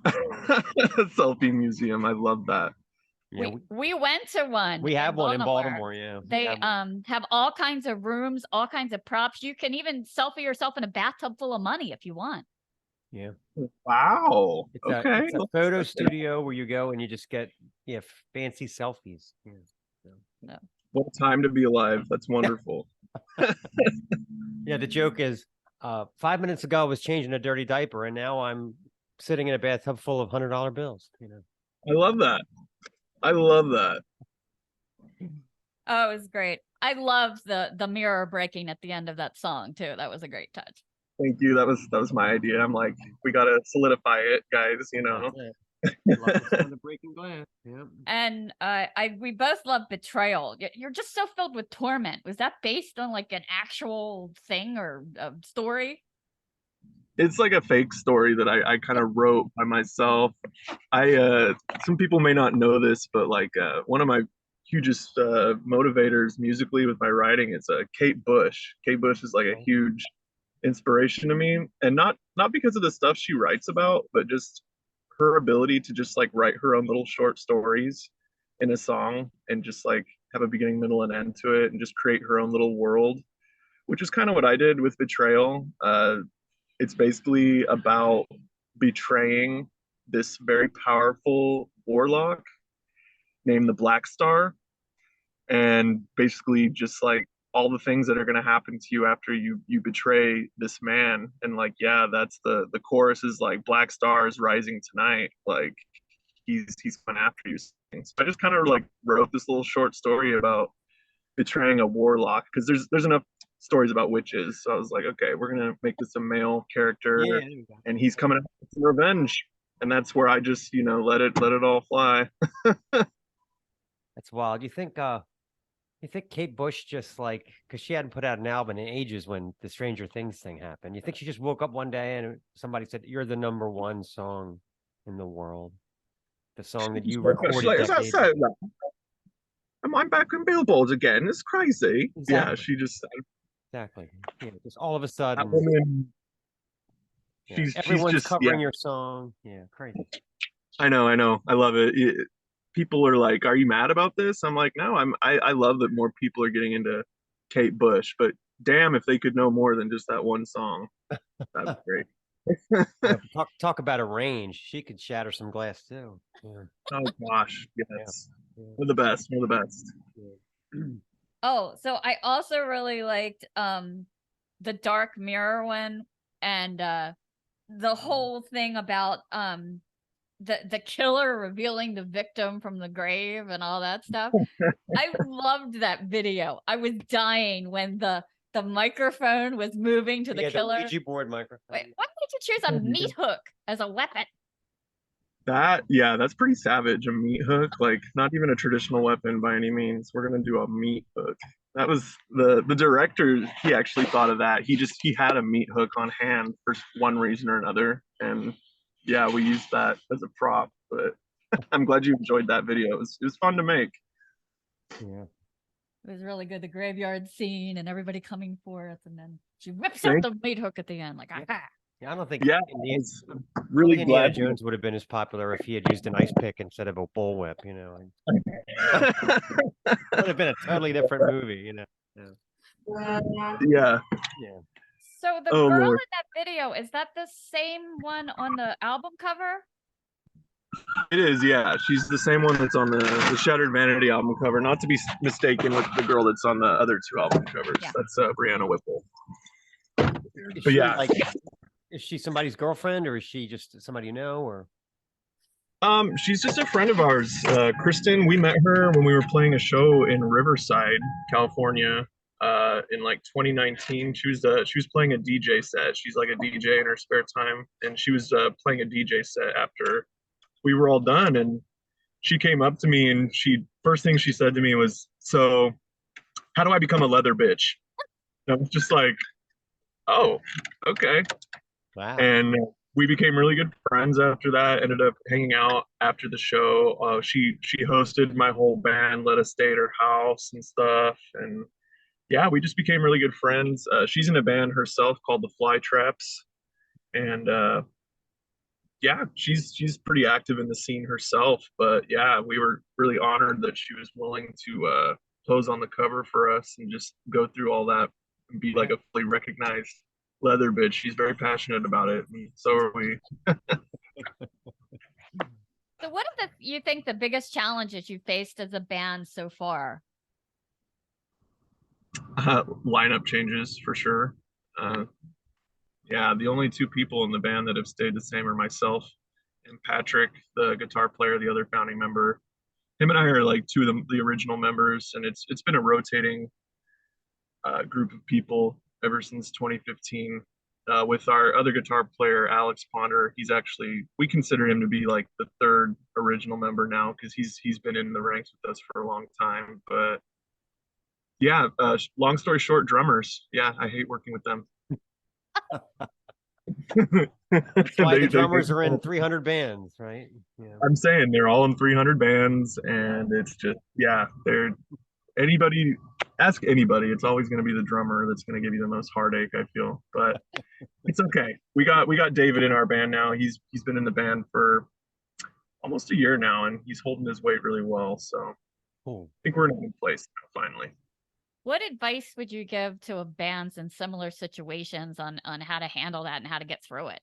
Selfie museum, I love that. yeah, We went to one we have in one in Baltimore. Baltimore. Yeah, They have all kinds of rooms, all kinds of props. You can even selfie yourself in a bathtub full of money if you want. yeah. Wow. It's Okay. a photo studio where you go and you just get fancy selfies. Yeah. So. No. What a time to be alive. That's wonderful. Yeah, the joke is 5 minutes ago I was changing a dirty diaper and now I'm sitting in a bathtub full of $100 bills, you know. I love that. I love that. Oh, it was great. I loved the mirror breaking at the end of that song too. That was a great touch. Thank you. That was my idea. I'm like, we gotta solidify it, guys, you That's know. it. Love the sound of breaking glass. Yeah. And we both love Betrayal. You're just so filled with torment. Was that based on like an actual thing or a story? It's like a fake story that I kind of wrote by myself. I some people may not know this, but like one of my hugest motivators musically with my writing is Kate Bush. Kate Bush is like a huge inspiration to me, and not because of the stuff she writes about, but just her ability to just like write her own little short stories in a song and just like have a beginning, middle, and end to it, and just create her own little world, which is kind of what I did with Betrayal. It's basically about betraying this very powerful warlock named the Black Star, and basically just like all the things that are going to happen to you after you betray this man. And like, yeah, that's the chorus is like Black Star is rising tonight, like he's coming after you. So I just kind of like wrote this little short story about betraying a warlock, because there's enough stories about witches. So I was like, okay, we're gonna make this a male character, Yeah, there you go. and he's coming out for some revenge, and that's where I just let it all fly. That's wild. You think Kate Bush just like because she hadn't put out an album in ages when the Stranger Things thing happened. You think she just woke up one day and somebody said, "You're the number one song in the world." The song that you She's recorded like, is that decades so? ago. Am I back on billboards again? It's crazy. Yeah, Exactly. she just Exactly. Yeah, just all of a that sudden, woman. yeah, She's everyone's just yeah. covering your song. Yeah, crazy. I know, I know. I love it. People are like, "Are you mad about this?" I'm like, "No, I love that more people are getting into Kate Bush, but damn if they could know more than just that one song. That'd be great." Yeah, talk about a range. She could shatter some glass too. Yeah, Oh gosh, yeah, yes. yeah, We're the best. We're the best. yeah. Oh, so I also really liked the Dark Mirror one and the whole thing about the killer revealing the victim from the grave and all that stuff. I loved that video. I was dying when the The microphone was moving to the Yeah, killer. the Ouija board microphone. Wait, why did you choose a meat hook as a weapon? That's pretty savage. A meat hook, like not even a traditional weapon by any means. We're gonna do a meat hook. That was the director. He actually thought of that. He had a meat hook on hand for one reason or another, and yeah, we used that as a prop. But I'm glad you enjoyed that video. It was fun to make. Yeah. It was really good. The graveyard scene and everybody coming forth, and then she whips Thank- out the meat hook at the end, like aha. Yeah, I don't think Yeah, I Indiana, was really Indiana glad. Jones would have been as popular if he had used an ice pick instead of a bullwhip, you know. It would have been a totally different movie, you know. Yeah. Yeah. So the Oh, girl Lord. in that video, is that the same one on the album cover? It is, yeah. She's the same one that's on the Shattered Vanity album cover, not to be mistaken with the girl that's on the other two album covers. Yeah. That's Brianna Whipple. Is But she yeah. like, is she somebody's girlfriend or is she just somebody you know or? She's just a friend of ours, Kristen. We met her when we were playing a show in Riverside, California, in like 2019. She was playing a DJ set. She's like a DJ in her spare time, and she was playing a DJ set after we were all done. And she came up to me, and first thing she said to me was, "So, how do I become a leather bitch?" And I was just like, "Oh, okay." Wow. And we became really good friends after that. Ended up hanging out after the show. She hosted my whole band, let us stay at her house and stuff. And yeah, we just became really good friends. She's in a band herself called the Fly Traps, and yeah, she's pretty active in the scene herself. But yeah, we were really honored that she was willing to pose on the cover for us and just go through all that and be like a fully recognized leather bitch. She's very passionate about it, and so are we. So what are you think the biggest challenges you faced as a band so far? Lineup changes for sure. Yeah, the only two people in the band that have stayed the same are myself and Patrick, the guitar player, the other founding member. Him and I are like two of the original members, and it's been a rotating group of people ever since 2015. With our other guitar player, Alex Ponder, we consider him to be like the third original member now because he's been in the ranks with us for a long time. But yeah, long story short, drummers. Yeah, I hate working with them. That's why the drummers are in 300 bands, right? Yeah. I'm saying they're all in 300 bands, and it's just they're anybody. Ask anybody. It's always going to be the drummer that's going to give you the most heartache. I feel, but it's okay. We got David in our band now. He's been in the band for almost a year now, and he's holding his weight really well. So Cool. I think we're in a good place now, finally. What advice would you give to bands in similar situations on how to handle that and how to get through it?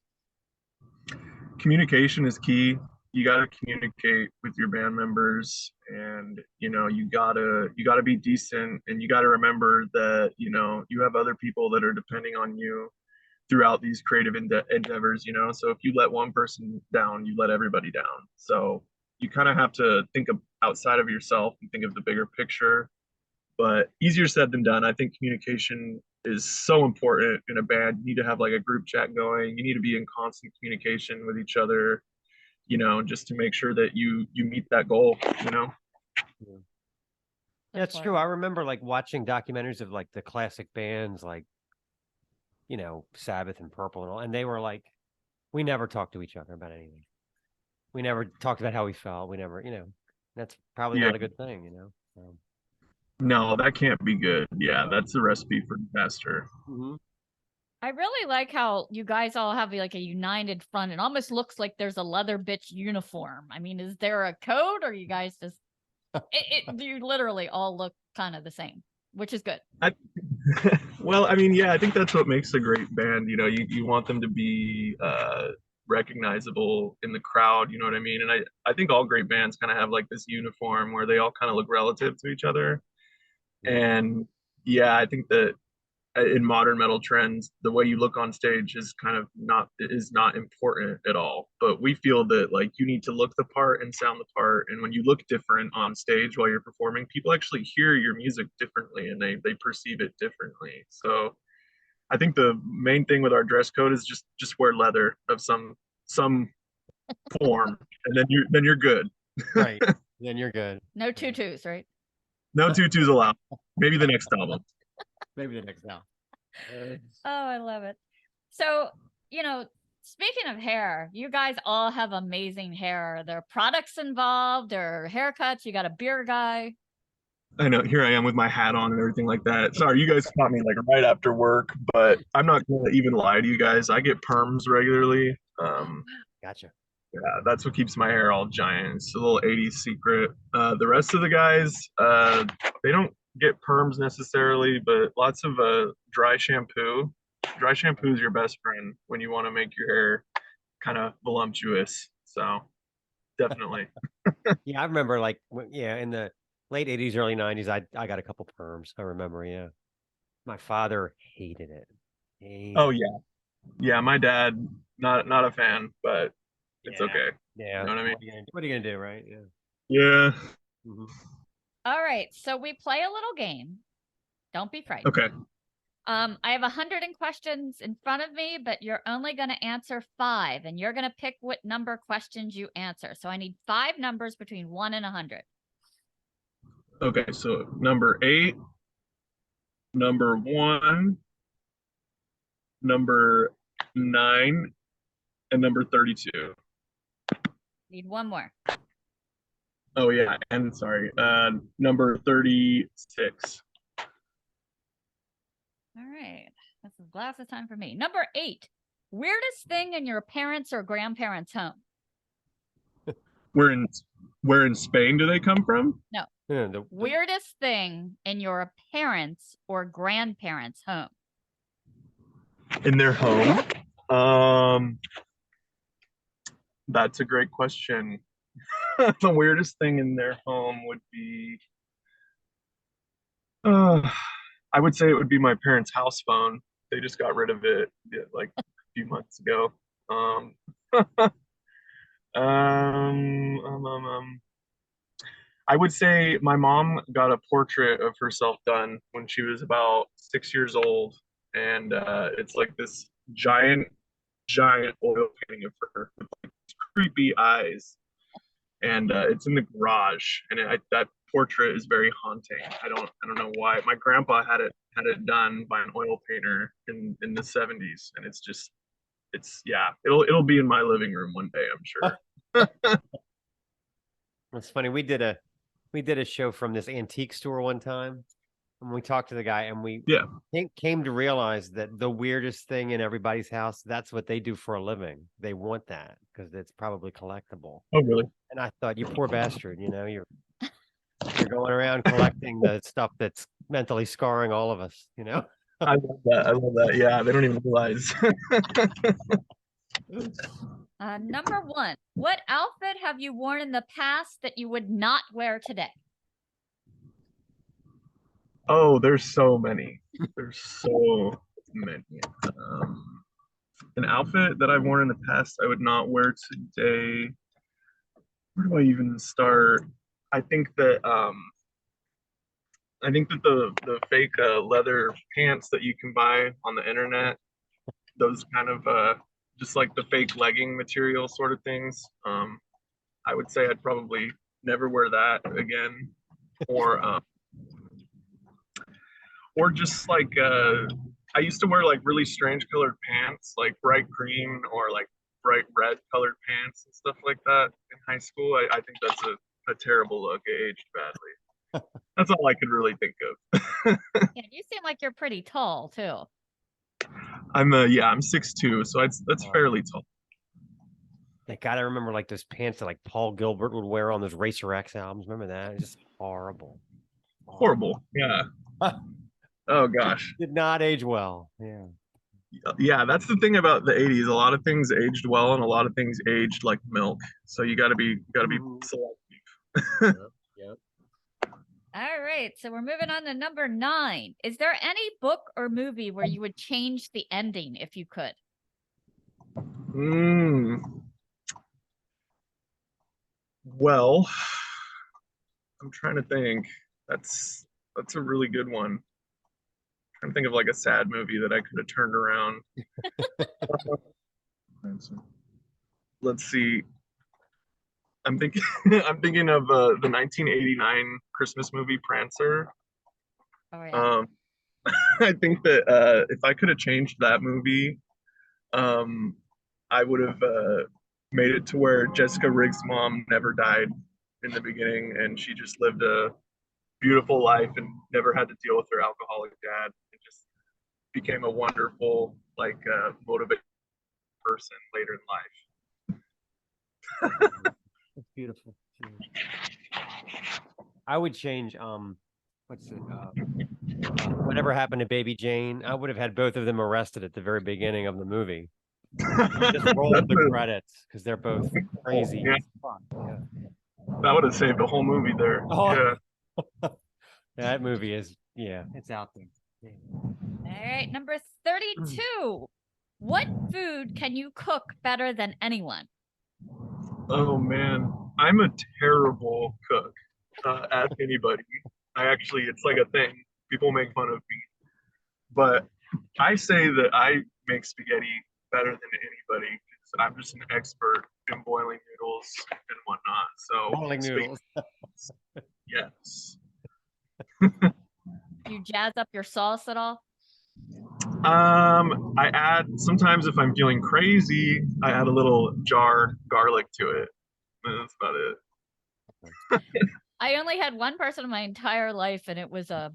Communication is key. You got to communicate with your band members, and you gotta be decent, and you got to remember that you have other people that are depending on you throughout these creative endeavors. So if you let one person down, you let everybody down. So you kind of have to think of outside of yourself and think of the bigger picture. But easier said than done. I think communication is so important in a band. You need to have like a group chat going. You need to be in constant communication with each other, just to make sure that you meet that goal. That's true. I remember like watching documentaries of like the classic bands like, Sabbath and Purple and all, and they were like, we never talked to each other about anything. We never talked about how we felt. We never, that's probably not a good thing, No, that can't be good. Yeah, that's a recipe for disaster. Mm-hmm. I really like how you guys all have like a united front. It almost looks like there's a leather bitch uniform. I mean, is there a code or you guys just you literally all look kind of the same, which is good. Well, I mean, yeah, I think that's what makes a great band. You want them to be recognizable in the crowd, you know what I mean? And I think all great bands kind of have like this uniform where they all kind of look relative to each other. And yeah, I think that in modern metal trends, the way you look on stage is kind of not important at all. But we feel that like you need to look the part and sound the part. And when you look different on stage while you're performing, people actually hear your music differently and they perceive it differently. So I think the main thing with our dress code is just wear leather of some form, and then you're good. Right. Then you're good. No tutus, right? No tutus allowed. Maybe the next album. Maybe the next now. Oh, I love it. So, speaking of hair, you guys all have amazing hair. Are there products involved or haircuts? You got a beard guy. I know. Here I am with my hat on and everything like that. Sorry, you guys caught me like right after work, but I'm not gonna even lie to you guys. I get perms regularly. Gotcha. Yeah, that's what keeps my hair all giant. It's a little 80s secret. The rest of the guys, they don't get perms necessarily, but lots of dry shampoo. Dry shampoo is your best friend when you want to make your hair kind of voluptuous. So definitely. Yeah, I remember like in the late 80s, early 90s, I got a couple perms. I remember, yeah. My father hated it. Oh yeah. Yeah, my dad, not a fan, but it's okay. Yeah. You know what I mean? What are you gonna do, right? Yeah. Yeah. Mhm. All right. So we play a little game. Don't be frightened. Okay. I have 100 questions in front of me, but you're only going to answer 5, and you're going to pick what number questions you answer. So I need 5 numbers between 1 and 100. Okay, so number 8, number 1, number 9, and number 32. Need one more. Oh yeah, and sorry, number 36. All right. This is glasses time for me. Number 8. Weirdest thing in your parents' or grandparents' home? Where in Spain do they come from? Yeah, Weirdest thing in your parents' or grandparents' home? In their home? That's a great question. The weirdest thing in their home would be I would say it would be my parents' house phone. They just got rid of it like a few months ago. Um, um, um, um, um, I would say my mom got a portrait of herself done when she was about 6 years old, and it's like this giant oil painting of her with like creepy eyes, and it's in the garage, and that portrait is very haunting. I don't know why. My grandpa had it done by an oil painter in the 70s, and it's yeah, it'll be in my living room one day, I'm sure. It's funny. We did a show from this antique store one time, and we talked to the guy, and we came to realize that the weirdest thing in everybody's house, that's what they do for a living. They want that because it's probably collectible. Oh, really? And I thought, you poor bastard, you're going around collecting the stuff that's mentally scarring all of us, I love that. I love that. Yeah, they don't even realize. Number 1, what outfit have you worn in the past that you would not wear today? Oh, there's so many. There's so many. An outfit that I've worn in the past I would not wear today. Where do I even start? I think that the fake leather pants that you can buy on the internet, those kind of just like the fake legging material sort of things. I would say I'd probably never wear that again, or just like I used to wear like really strange colored pants, like bright green or like bright red colored pants and stuff like that in high school. I think that's a terrible look. It aged badly. That's all I could really think of. Yeah, you seem like you're pretty tall too. I'm 6'2", so that's fairly tall. I gotta remember like those pants that like Paul Gilbert would wear on those Racer X albums. Remember that? It's just horrible. Horrible. Yeah. Oh gosh. Did not age well. Yeah. Yeah, that's the thing about the 80s. A lot of things aged well and a lot of things aged like milk. So you gotta be selective. Yep. All right, so we're moving on to number 9. Is there any book or movie where you would change the ending if you could? Well, I'm trying to think. That's a really good one. Trying to think of like a sad movie that I could have turned around. Let's see. I'm thinking I'm thinking of the 1989 Christmas movie Prancer. Oh yeah. I think that if I could have changed that movie, um, I would have made it to where Jessica Riggs' mom never died in the beginning, and she just lived a beautiful life and never had to deal with her alcoholic dad. And just became a wonderful, like, motivated person later in life. That's beautiful. I would change what's it whatever happened to Baby Jane. I would have had both of them arrested at the very beginning of the movie. Just rolled the credits because they're both crazy. Yeah. as fuck. Yeah. That would have saved the whole movie there. Oh. Yeah. That movie is it's out there. Yeah. All right, number 32. What food can you cook better than anyone? Oh man, I'm a terrible cook. Ask anybody. It's like a thing. People make fun of me, but I say that I make spaghetti better than anybody because I'm just an expert in boiling noodles and whatnot. So Boiling noodles. Yes. Do you jazz up your sauce at all? I add sometimes if I'm feeling crazy, I add a little jar garlic to it. That's about it. I only had one person in my entire life, and it was a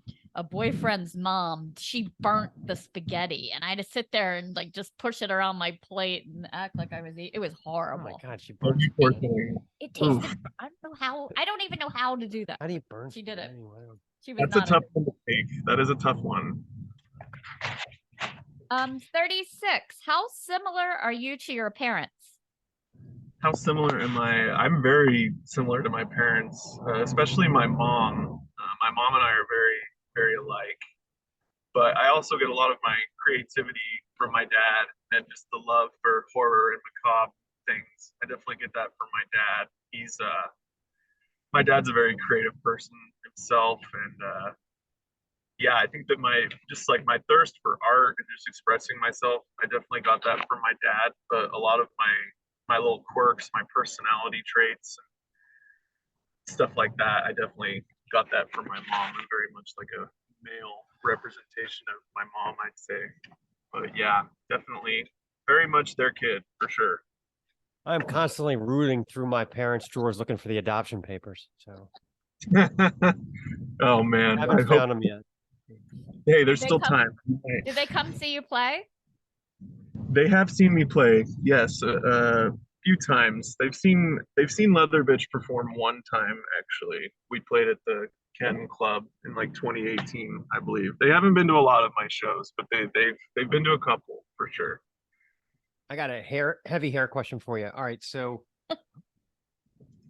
boyfriend's mom. She burnt the spaghetti, and I had to sit there and like just push it around my plate and act like I was eating. It was Oh horrible. my god, she Oh, burns. you poor thing. It tasted. I don't know how. I don't even know how to do that. How do you burn? She did it. spaghetti? Wow. She was That's a not tough one to make. That is a tough one. 36. How similar are you to your parents? How similar am I? I'm very similar to my parents, especially my mom. My mom and I are very, very alike. But I also get a lot of my creativity from my dad and just the love for horror and macabre things. I definitely get that from my dad. My dad's a very creative person himself, and yeah, I think that my thirst for art and just expressing myself, I definitely got that from my dad. But a lot of my little quirks, my personality traits, and stuff like that, I definitely got that from my mom. I'm very much like a male representation of my mom, I'd say. But yeah, definitely very much their kid for sure. I'm constantly rooting through my parents' drawers looking for the adoption papers. So Oh man, I haven't I hope. found them yet. Hey, there's They still come- time. Did they come see you play? They have seen me play, yes, a few times. They've seen Leather perform one time actually. We played at the Ken Club in like 2018, I believe. They haven't been to a lot of my shows, but they've been to a couple for sure. I got a heavy hair question for you. All right, so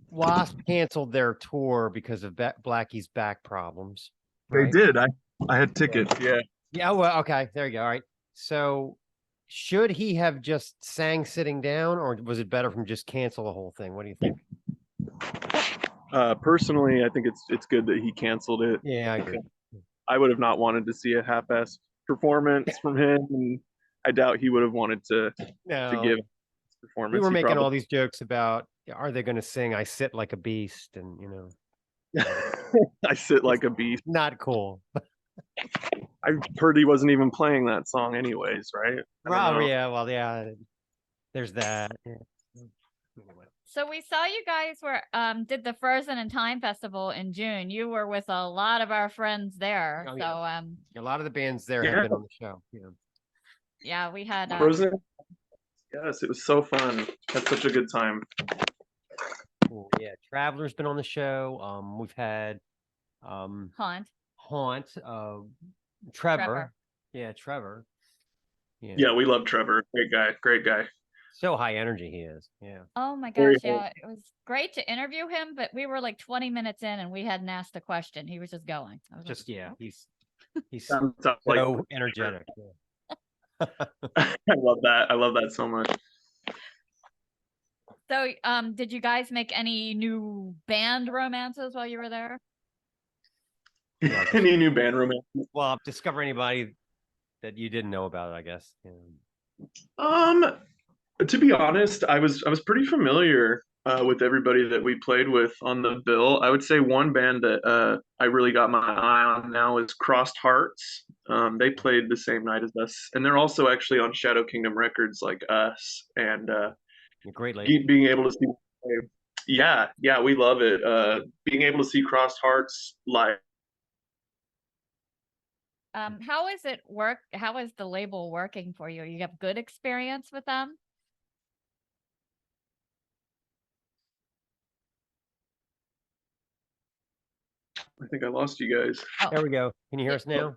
Wasp canceled their tour because of Blackie's back problems. They Right? did. I had tickets. Yeah. Yeah. Well, okay. There you go. All right. So, should he have just sang sitting down, or was it better from just cancel the whole thing? What do you think? Personally, I think it's good that he canceled it. Yeah, I agree. I would have not wanted to see a half-ass performance from him, and I doubt he would have wanted to No, give his performance. we were He making probably- all these jokes about are they going to sing "I Sit Like a Beast" and I sit like a beast. not cool. I heard he wasn't even playing that song anyways, right? I don't Oh know. yeah, well yeah. There's that. Yeah. Anyway. So we saw you guys were did the Frozen and Time Festival in June. You were with a lot of our friends there. Oh, So yeah. A lot of the bands there have Yeah. been on the show. Yeah. yeah, we had Frozen. Yes, it was so fun. Had such a good time. Cool. Yeah, Traveler's been on the show. We've had Haunt. Haunt, Trevor. Trevor. Yeah, Trevor. Yeah, we love Trevor. Great guy. Great guy. So high energy he is. Yeah. Oh my Very gosh, yeah. It was great to interview him, but we were like 20 minutes in and we hadn't asked a question. He was just going. I was like, Just yeah, he's Sounds like so energetic. Yeah. I love that. I love that so much. So, did you guys make any new band romances while you were there? Yeah, just- Any new band romance? Well, discover anybody that you didn't know about, I guess. Yeah. To be honest, I was pretty familiar with everybody that we played with on the bill. I would say one band that I really got my eye on now is Crossed Hearts. They played the same night as us, and they're also actually on Shadow Kingdom Records, like us. And You're great lady. being able to see, yeah, yeah, we love it. Being able to see Crossed Hearts live. How is it work? How is the label working for you? You have good experience with them? I think I lost you guys. There we go. Can you hear Yeah. us now?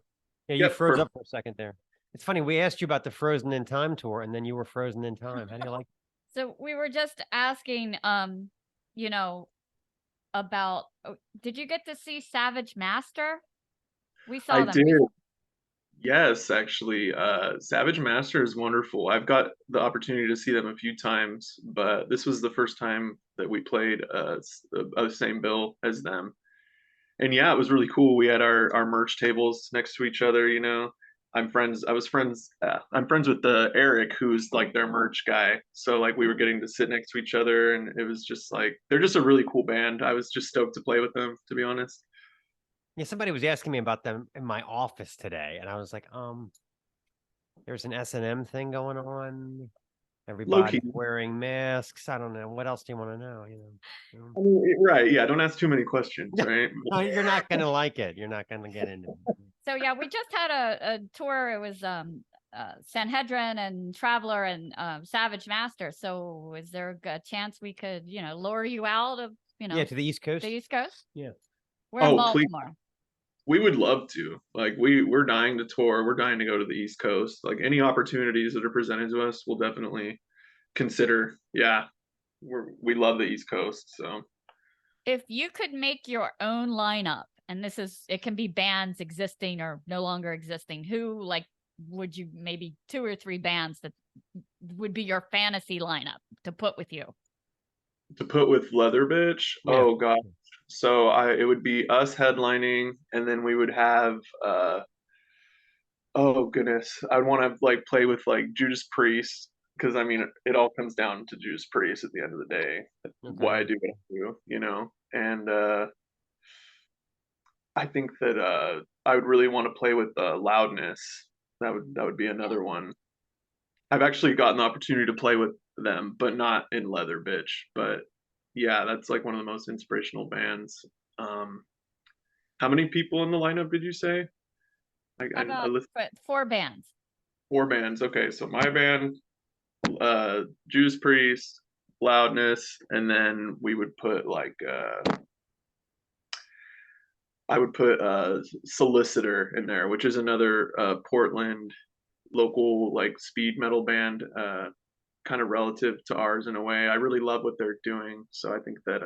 Yeah, you Yep, froze up perfect. for a second there. It's funny. We asked you about the Frozen in Time tour, and then you were frozen in time. How do you like? So we were just asking, you know, about, did you get to see Savage Master? We saw I them. did. Yes, actually, Savage Master is wonderful. I've got the opportunity to see them a few times, but this was the first time that we played the same bill as them. And yeah, it was really cool. We had our merch tables next to each other. I'm friends. I'm friends with Eric, who's like their merch guy. So like we were getting to sit next to each other, and it was just like they're just a really cool band. I was just stoked to play with them, to be honest. Yeah, somebody was asking me about them in my office today, and I was like, there's an S&M thing going on. Low key. Everybody's wearing masks. I don't know. What else do you want to know? I mean, right? Yeah. Don't ask too many questions, right? No, you're not gonna like it. You're not gonna get into it. So yeah, we just had a tour. It was Sanhedrin and Traveler and Savage Master. So is there a chance we could, lure you out of, Yeah, to the East Coast. the East Coast? Yeah. We're in Oh, please. Baltimore. We would love to. Like we're dying to tour. We're dying to go to the East Coast. Like any opportunities that are presented to us, we'll definitely consider. Yeah, we love the East Coast. So If you could make your own lineup, and it can be bands existing or no longer existing, who like would you maybe 2 or 3 bands that would be your fantasy lineup to put with you? to put with Leather Bitch, Yeah. oh god. So it would be us headlining, and then we would have oh goodness, I'd want to like play with like Judas Priest because I mean it all comes down to Judas Priest at the end of the day. That's why I do what I do. And I think that I would really want to play with Loudness. That would be another one. I've actually gotten the opportunity to play with them, but not in Leather Bitch. But yeah, that's like one of the most inspirational bands. Um, how many people in the lineup did you say? I About list 4 bands. 4 bands. Okay, so my band, Judas Priest, Loudness, and then we would put like I would put Solicitor in there, which is another Portland local like speed metal band, kind of relative to ours in a way. I really love what they're doing, so I think that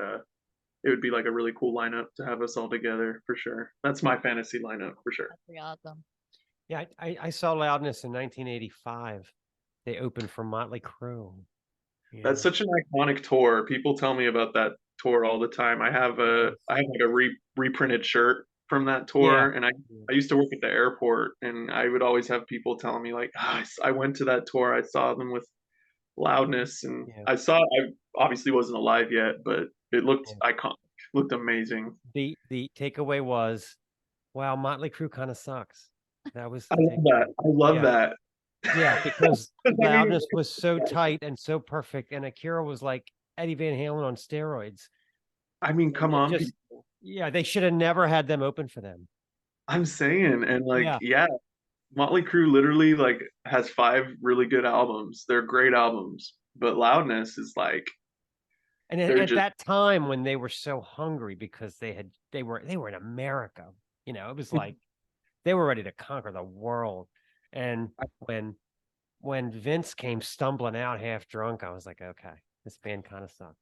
it would be like a really cool lineup to have us all together for sure. That's my fantasy lineup for sure. That'd be awesome. Yeah, I saw Loudness in 1985. They opened for Motley Crue. Yeah. That's such an iconic tour. People tell me about that tour all the time. I have like a reprinted shirt from that tour, and I used to work at the airport, and I would always have people telling me like, I went to that tour. I saw them with Loudness, and Yeah. I obviously wasn't alive yet, but it looked iconic, looked amazing. The takeaway was, wow, Motley Crue kind of sucks. That was I the love that. I love Yeah. that. Yeah, because I mean, Loudness was so tight and so perfect, and Akira was like Eddie Van Halen on steroids. come It on, just, yeah, they should have never had them open for them. I'm saying, and like, Yeah. yeah, Motley Crue literally like has 5 really good albums. They're great albums, but Loudness is like And they're at just that time when they were so hungry because they were in America, it was like they were ready to conquer the world. And when when Vince came stumbling out half drunk, I was like, okay, this band kind of sucks.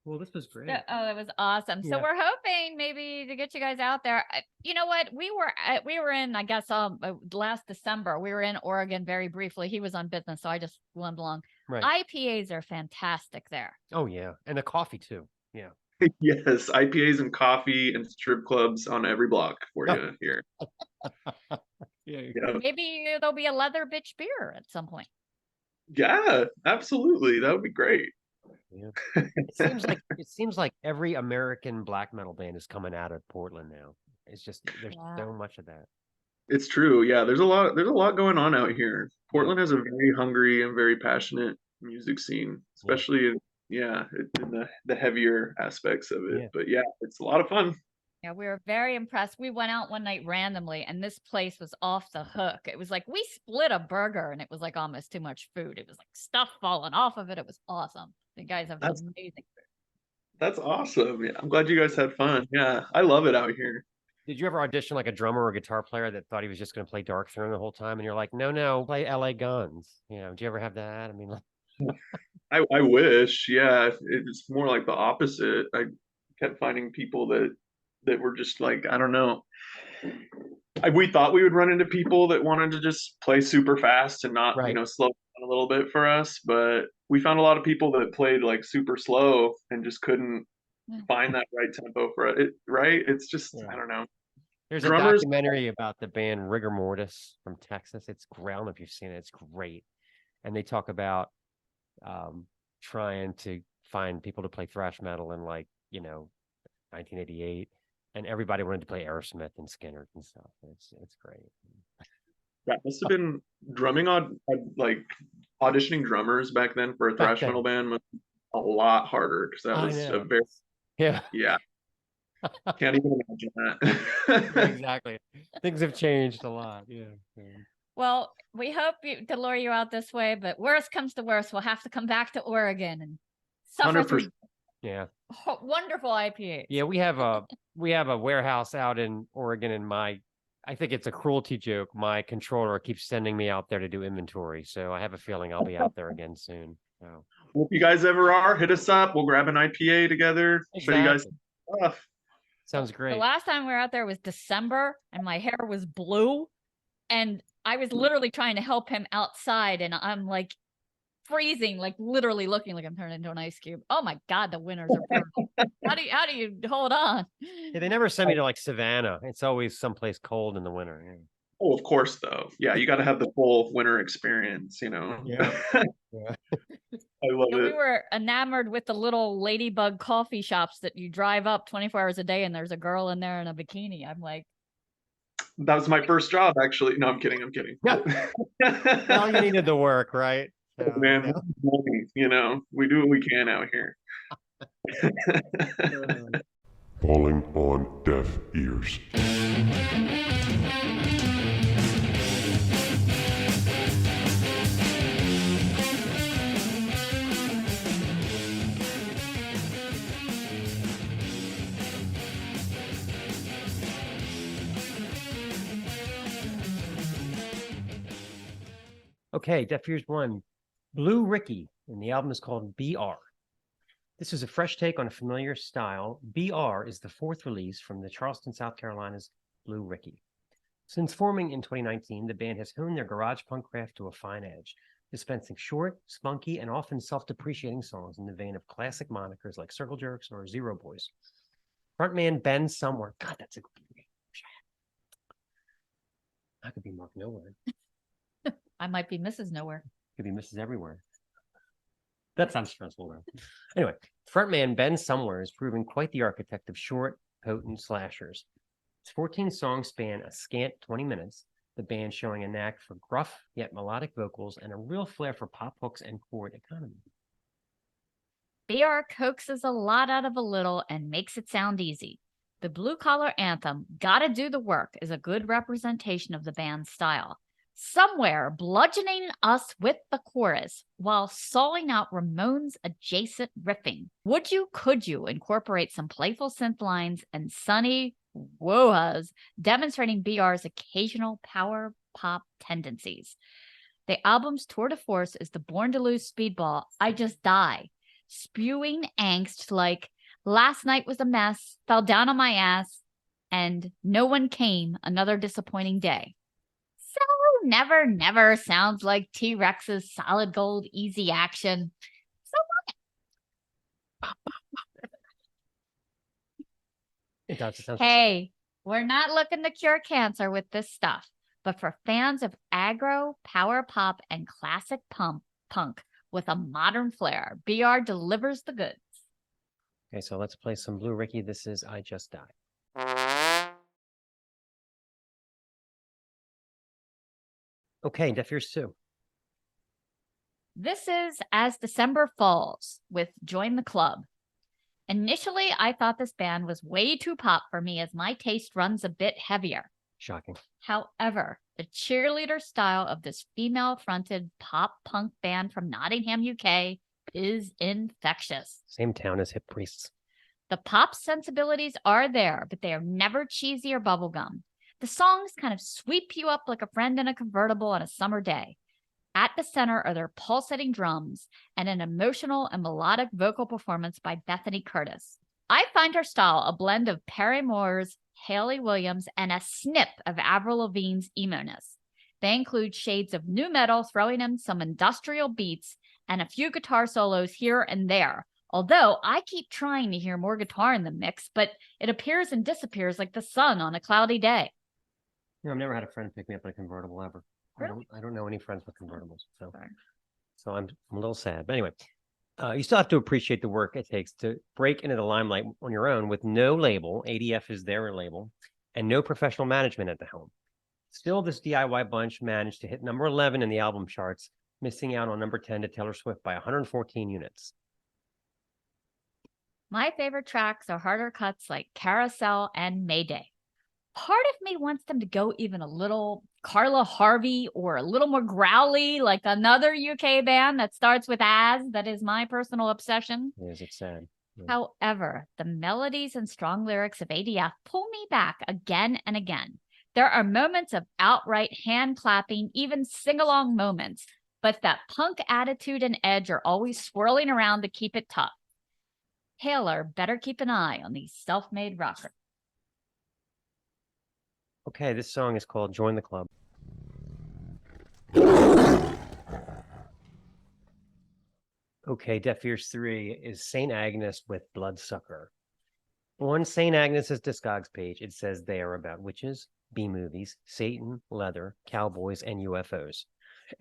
Well, this was great. Oh, it was awesome. So Yeah. we're hoping maybe to get you guys out there. You know what? We were in, I guess, last December. We were in Oregon very briefly. He was on business, so I just went along. Right. IPAs are fantastic there. Oh yeah, and the coffee too. Yeah. Yes, IPAs and coffee and strip clubs on every block for Oh. you here. Yeah. Yeah, Maybe there'll be a leather bitch beer at some point. yeah, absolutely. That would be great. Yeah. It seems like every American black metal band is coming out of Portland now. It's just there's Yeah. so much of that. It's true. Yeah, there's a lot going on out here. Portland has a very hungry and very passionate music scene, especially in the heavier aspects of it. Yeah. But yeah, it's a lot of fun. Yeah, we were very impressed. We went out one night randomly, and this place was off the hook. It was like we split a burger, and it was like almost too much food. It was like stuff falling off of it. It was awesome. The guys have That's- amazing food. That's awesome. Yeah, I'm glad you guys had fun. Yeah, I love it out here. Did you ever audition like a drummer or a guitar player that thought he was just going to play Dark Throne the whole time, and you're like, no, play L.A. Guns? You know, did you ever have that? I mean, like, I wish. Yeah, it's more like the opposite. I kept finding people that were just like, I don't know. We thought we would run into people that wanted to just play super fast and not, Right. slow down a little bit for us. But we found a lot of people that played like super slow and just couldn't find that right tempo for it. Right? It's just, Yeah. I don't know. there's Drummers- a documentary about the band Rigor Mortis from Texas. It's great. I don't know if you've seen it. It's great, and they talk about trying to find people to play thrash metal in 1988, and everybody wanted to play Aerosmith and Skinner and stuff. It's great. That must have been drumming on like auditioning drummers back then for a Back thrash then. metal band was a lot harder because that I was know. a very Yeah, can't even imagine that. exactly. Things have changed a lot. Yeah. Well, we hope to lure you out this way, but worst comes to worst, we'll have to come back to Oregon and suffer 100%. through Yeah. wonderful IPAs. Yeah, we have a warehouse out in Oregon, and I think it's a cruelty joke. My controller keeps sending me out there to do inventory, so I have a feeling I'll be out there again soon. So Well, if you guys ever are, hit us up. We'll grab an IPA together. Show you guys exactly. stuff. The Sounds great. last time we were out there was December, and my hair was blue, and I was literally trying to help him outside, and I'm like freezing, like literally looking like I'm turning into an ice cube. Oh my God, the winters are brutal. How do you hold on? Yeah, they never send me to like Savannah. It's always someplace cold in the winter. Yeah. Oh, of course, though. Yeah, you got to have the full winter experience. Yeah. Yeah. I love We it. were enamored with the little ladybug coffee shops that you drive up 24 hours a day, and there's a girl in there in a bikini. I'm like, That was my first job, actually. No, I'm kidding. Yeah. Well, you needed the work, right? So, Man, we do what we can out here. Falling on deaf ears. Okay, Deaf Ears 1, Blue Ricky, and the album is called BR. This is a fresh take on a familiar style. BR is the fourth release from the Charleston, South Carolina's Blue Ricky. Since forming in 2019, the band has honed their garage punk craft to a fine edge, dispensing short, spunky, and often self-depreciating songs in the vein of classic monikers like Circle Jerks or Zero Boys. Frontman Ben Somewhere. God, that's a good name. I could be Mark Nowhere. I might be Mrs. Nowhere. Could be Mrs. Everywhere. That sounds stressful, though. Anyway, frontman Ben Somewhere is proving quite the architect of short, potent slashers. Its 14 songs span a scant 20 minutes, the band showing a knack for gruff yet melodic vocals and a real flair for pop hooks and chord economy. BR coaxes a lot out of a little and makes it sound easy. The blue-collar anthem, Gotta Do the Work, is a good representation of the band's style. Somewhere bludgeoning us with the chorus while sawing out Ramones' adjacent riffing. Would you, could you incorporate some playful synth lines and sunny whoa-has demonstrating BR's occasional power pop tendencies? The album's tour de force is the Born to Lose speedball, I Just Die, spewing angst like, last night was a mess, fell down on my ass, and no one came, another disappointing day. So Never Never sounds like T-Rex's Solid Gold Easy Action. So It does. It sounds hey, we're not looking to cure cancer with this stuff, but for fans of aggro, power pop, and classic punk with a modern flair, BR delivers the goods. okay. So let's play some Blue Ricky. This is I Just Die. Okay, Deaf Ears 2. This is As December Falls with Join the Club. Initially, I thought this band was way too pop for me as my taste runs a bit heavier. Shocking. However, the cheerleader style of this female-fronted pop-punk band from Nottingham, UK is infectious. Same town as Hip Priests. The pop sensibilities are there, but they are never cheesy or bubblegum. The songs kind of sweep you up like a friend in a convertible on a summer day. At the center are their pulsating drums and an emotional and melodic vocal performance by Bethany Curtis. I find her style a blend of Perry Moore's Hayley Williams and a snip of Avril Lavigne's emo-ness. They include shades of nu metal, throwing in some industrial beats and a few guitar solos here and there. Although I keep trying to hear more guitar in the mix, but it appears and disappears like the sun on a cloudy day. You know, I've never had a friend pick me up in a convertible ever. Really? I don't know any friends with convertibles, so Sorry. I'm a little sad. But anyway, you still have to appreciate the work it takes to break into the limelight on your own with no label. ADF is their label, and no professional management at the helm. Still, this DIY bunch managed to hit number 11 in the album charts, missing out on number 10 to Taylor Swift by 114 units. My favorite tracks are harder cuts like Carousel and Mayday. Part of me wants them to go even a little Carla Harvey or a little more growly, like another UK band that starts with As, that is my personal obsession. Is it sad? Yeah. However, the melodies and strong lyrics of ADF pull me back again and again. There are moments of outright hand clapping, even sing-along moments, but that punk attitude and edge are always swirling around to keep it tough. Taylor better keep an eye on these self-made rockers. Okay, this song is called Join the Club. Okay, Deaf Ears 3 is St. Agnes with Bloodsucker. On St. Agnes's Discogs page, it says they are about witches, B-movies, Satan, leather, cowboys, and UFOs.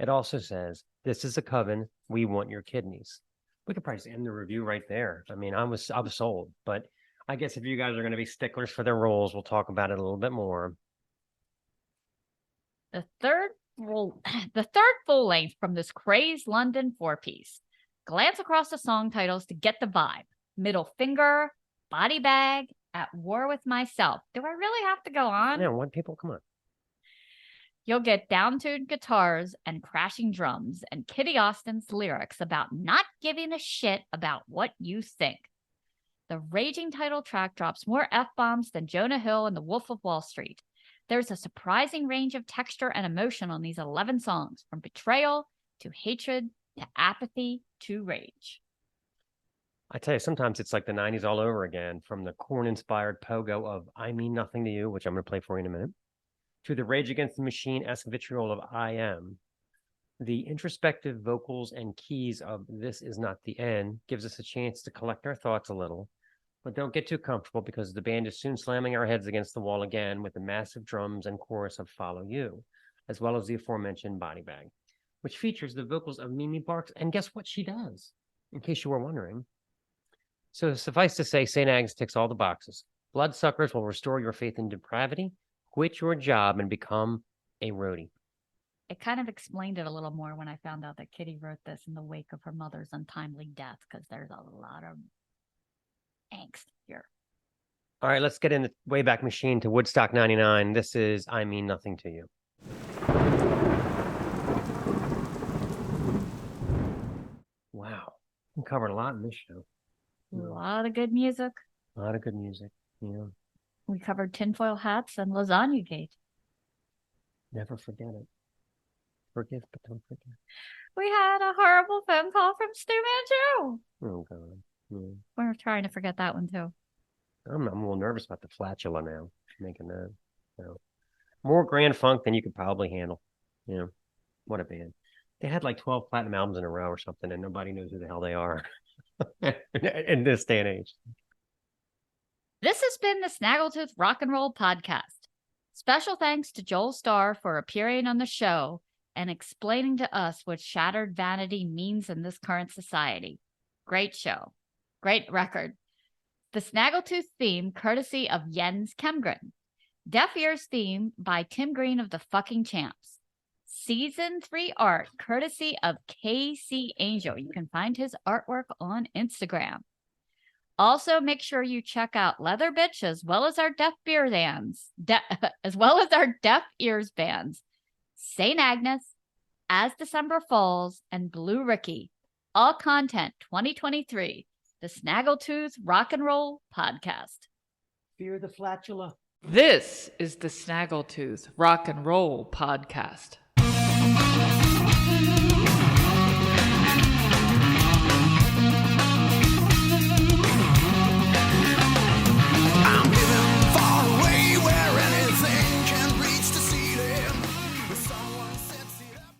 It also says, this is a coven, we want your kidneys. We could probably just end the review right there. I mean, I was sold, but I guess if you guys are going to be sticklers for their roles, we'll talk about it a little bit more. The third full length from this crazed London four-piece. Glance across the song titles to get the vibe. Middle Finger, Body Bag, At War with Myself. Do I really have to go on? Yeah, what people? Come on. You'll get down-tuned guitars and crashing drums and Kitty Austin's lyrics about not giving a shit about what you think. The raging title track drops more F-bombs than Jonah Hill and the Wolf of Wall Street. There's a surprising range of texture and emotion on these 11 songs, from betrayal to hatred to apathy to rage. I tell you, sometimes it's like the 90s all over again, from the corn-inspired pogo of I Mean Nothing to You, which I'm going to play for you in a minute, to the Rage Against the Machine-esque vitriol of I Am. The introspective vocals and keys of This Is Not the End gives us a chance to collect our thoughts a little, but don't get too comfortable because the band is soon slamming our heads against the wall again with the massive drums and chorus of Follow You, as well as the aforementioned Body Bag, which features the vocals of Mimi Barks, and guess what she does, in case you were wondering. So suffice to say, St. Agnes ticks all the boxes. Bloodsuckers will restore your faith in depravity, quit your job, and become a roadie. It kind of explained it a little more when I found out that Kitty wrote this in the wake of her mother's untimely death, because there's a lot of angst here. All right, let's get in the Wayback Machine to Woodstock 99. This is I Mean Nothing to You. Wow. We covered a lot in this show. A lot of good music. A lot of good music. Yeah. We covered Tinfoil Hats and Lasagna Gate. Never forget it. Forgive, but don't forget. We had a horrible phone call from Stu Manchu. Oh, God. Yeah. We're trying to forget that one too. I'm a little nervous about the flatula now. Making that. So. More Grand Funk than you could probably handle. Yeah. What a band. They had like 12 platinum albums in a row or something, and nobody knows who the hell they are in this day and age. This has been the Snaggletooth Rock and Roll Podcast. Special thanks to Joel Starr for appearing on the show and explaining to us what shattered vanity means in this current society. Great show. Great record. The Snaggletooth theme, courtesy of Jens Kemgren. Deaf Ears theme by Tim Green of the Fucking Champs. Season 3 art, courtesy of KC Angel. You can find his artwork on Instagram. Also, make sure you check out Leather Bitch as well as our Deaf Beer bands, as well as our Deaf Ears bands, St. Agnes, As December Falls, and Blue Ricky. All content 2023. The Snaggletooth Rock and Roll Podcast. Fear the flatula. This is the Snaggletooth Rock and Roll Podcast.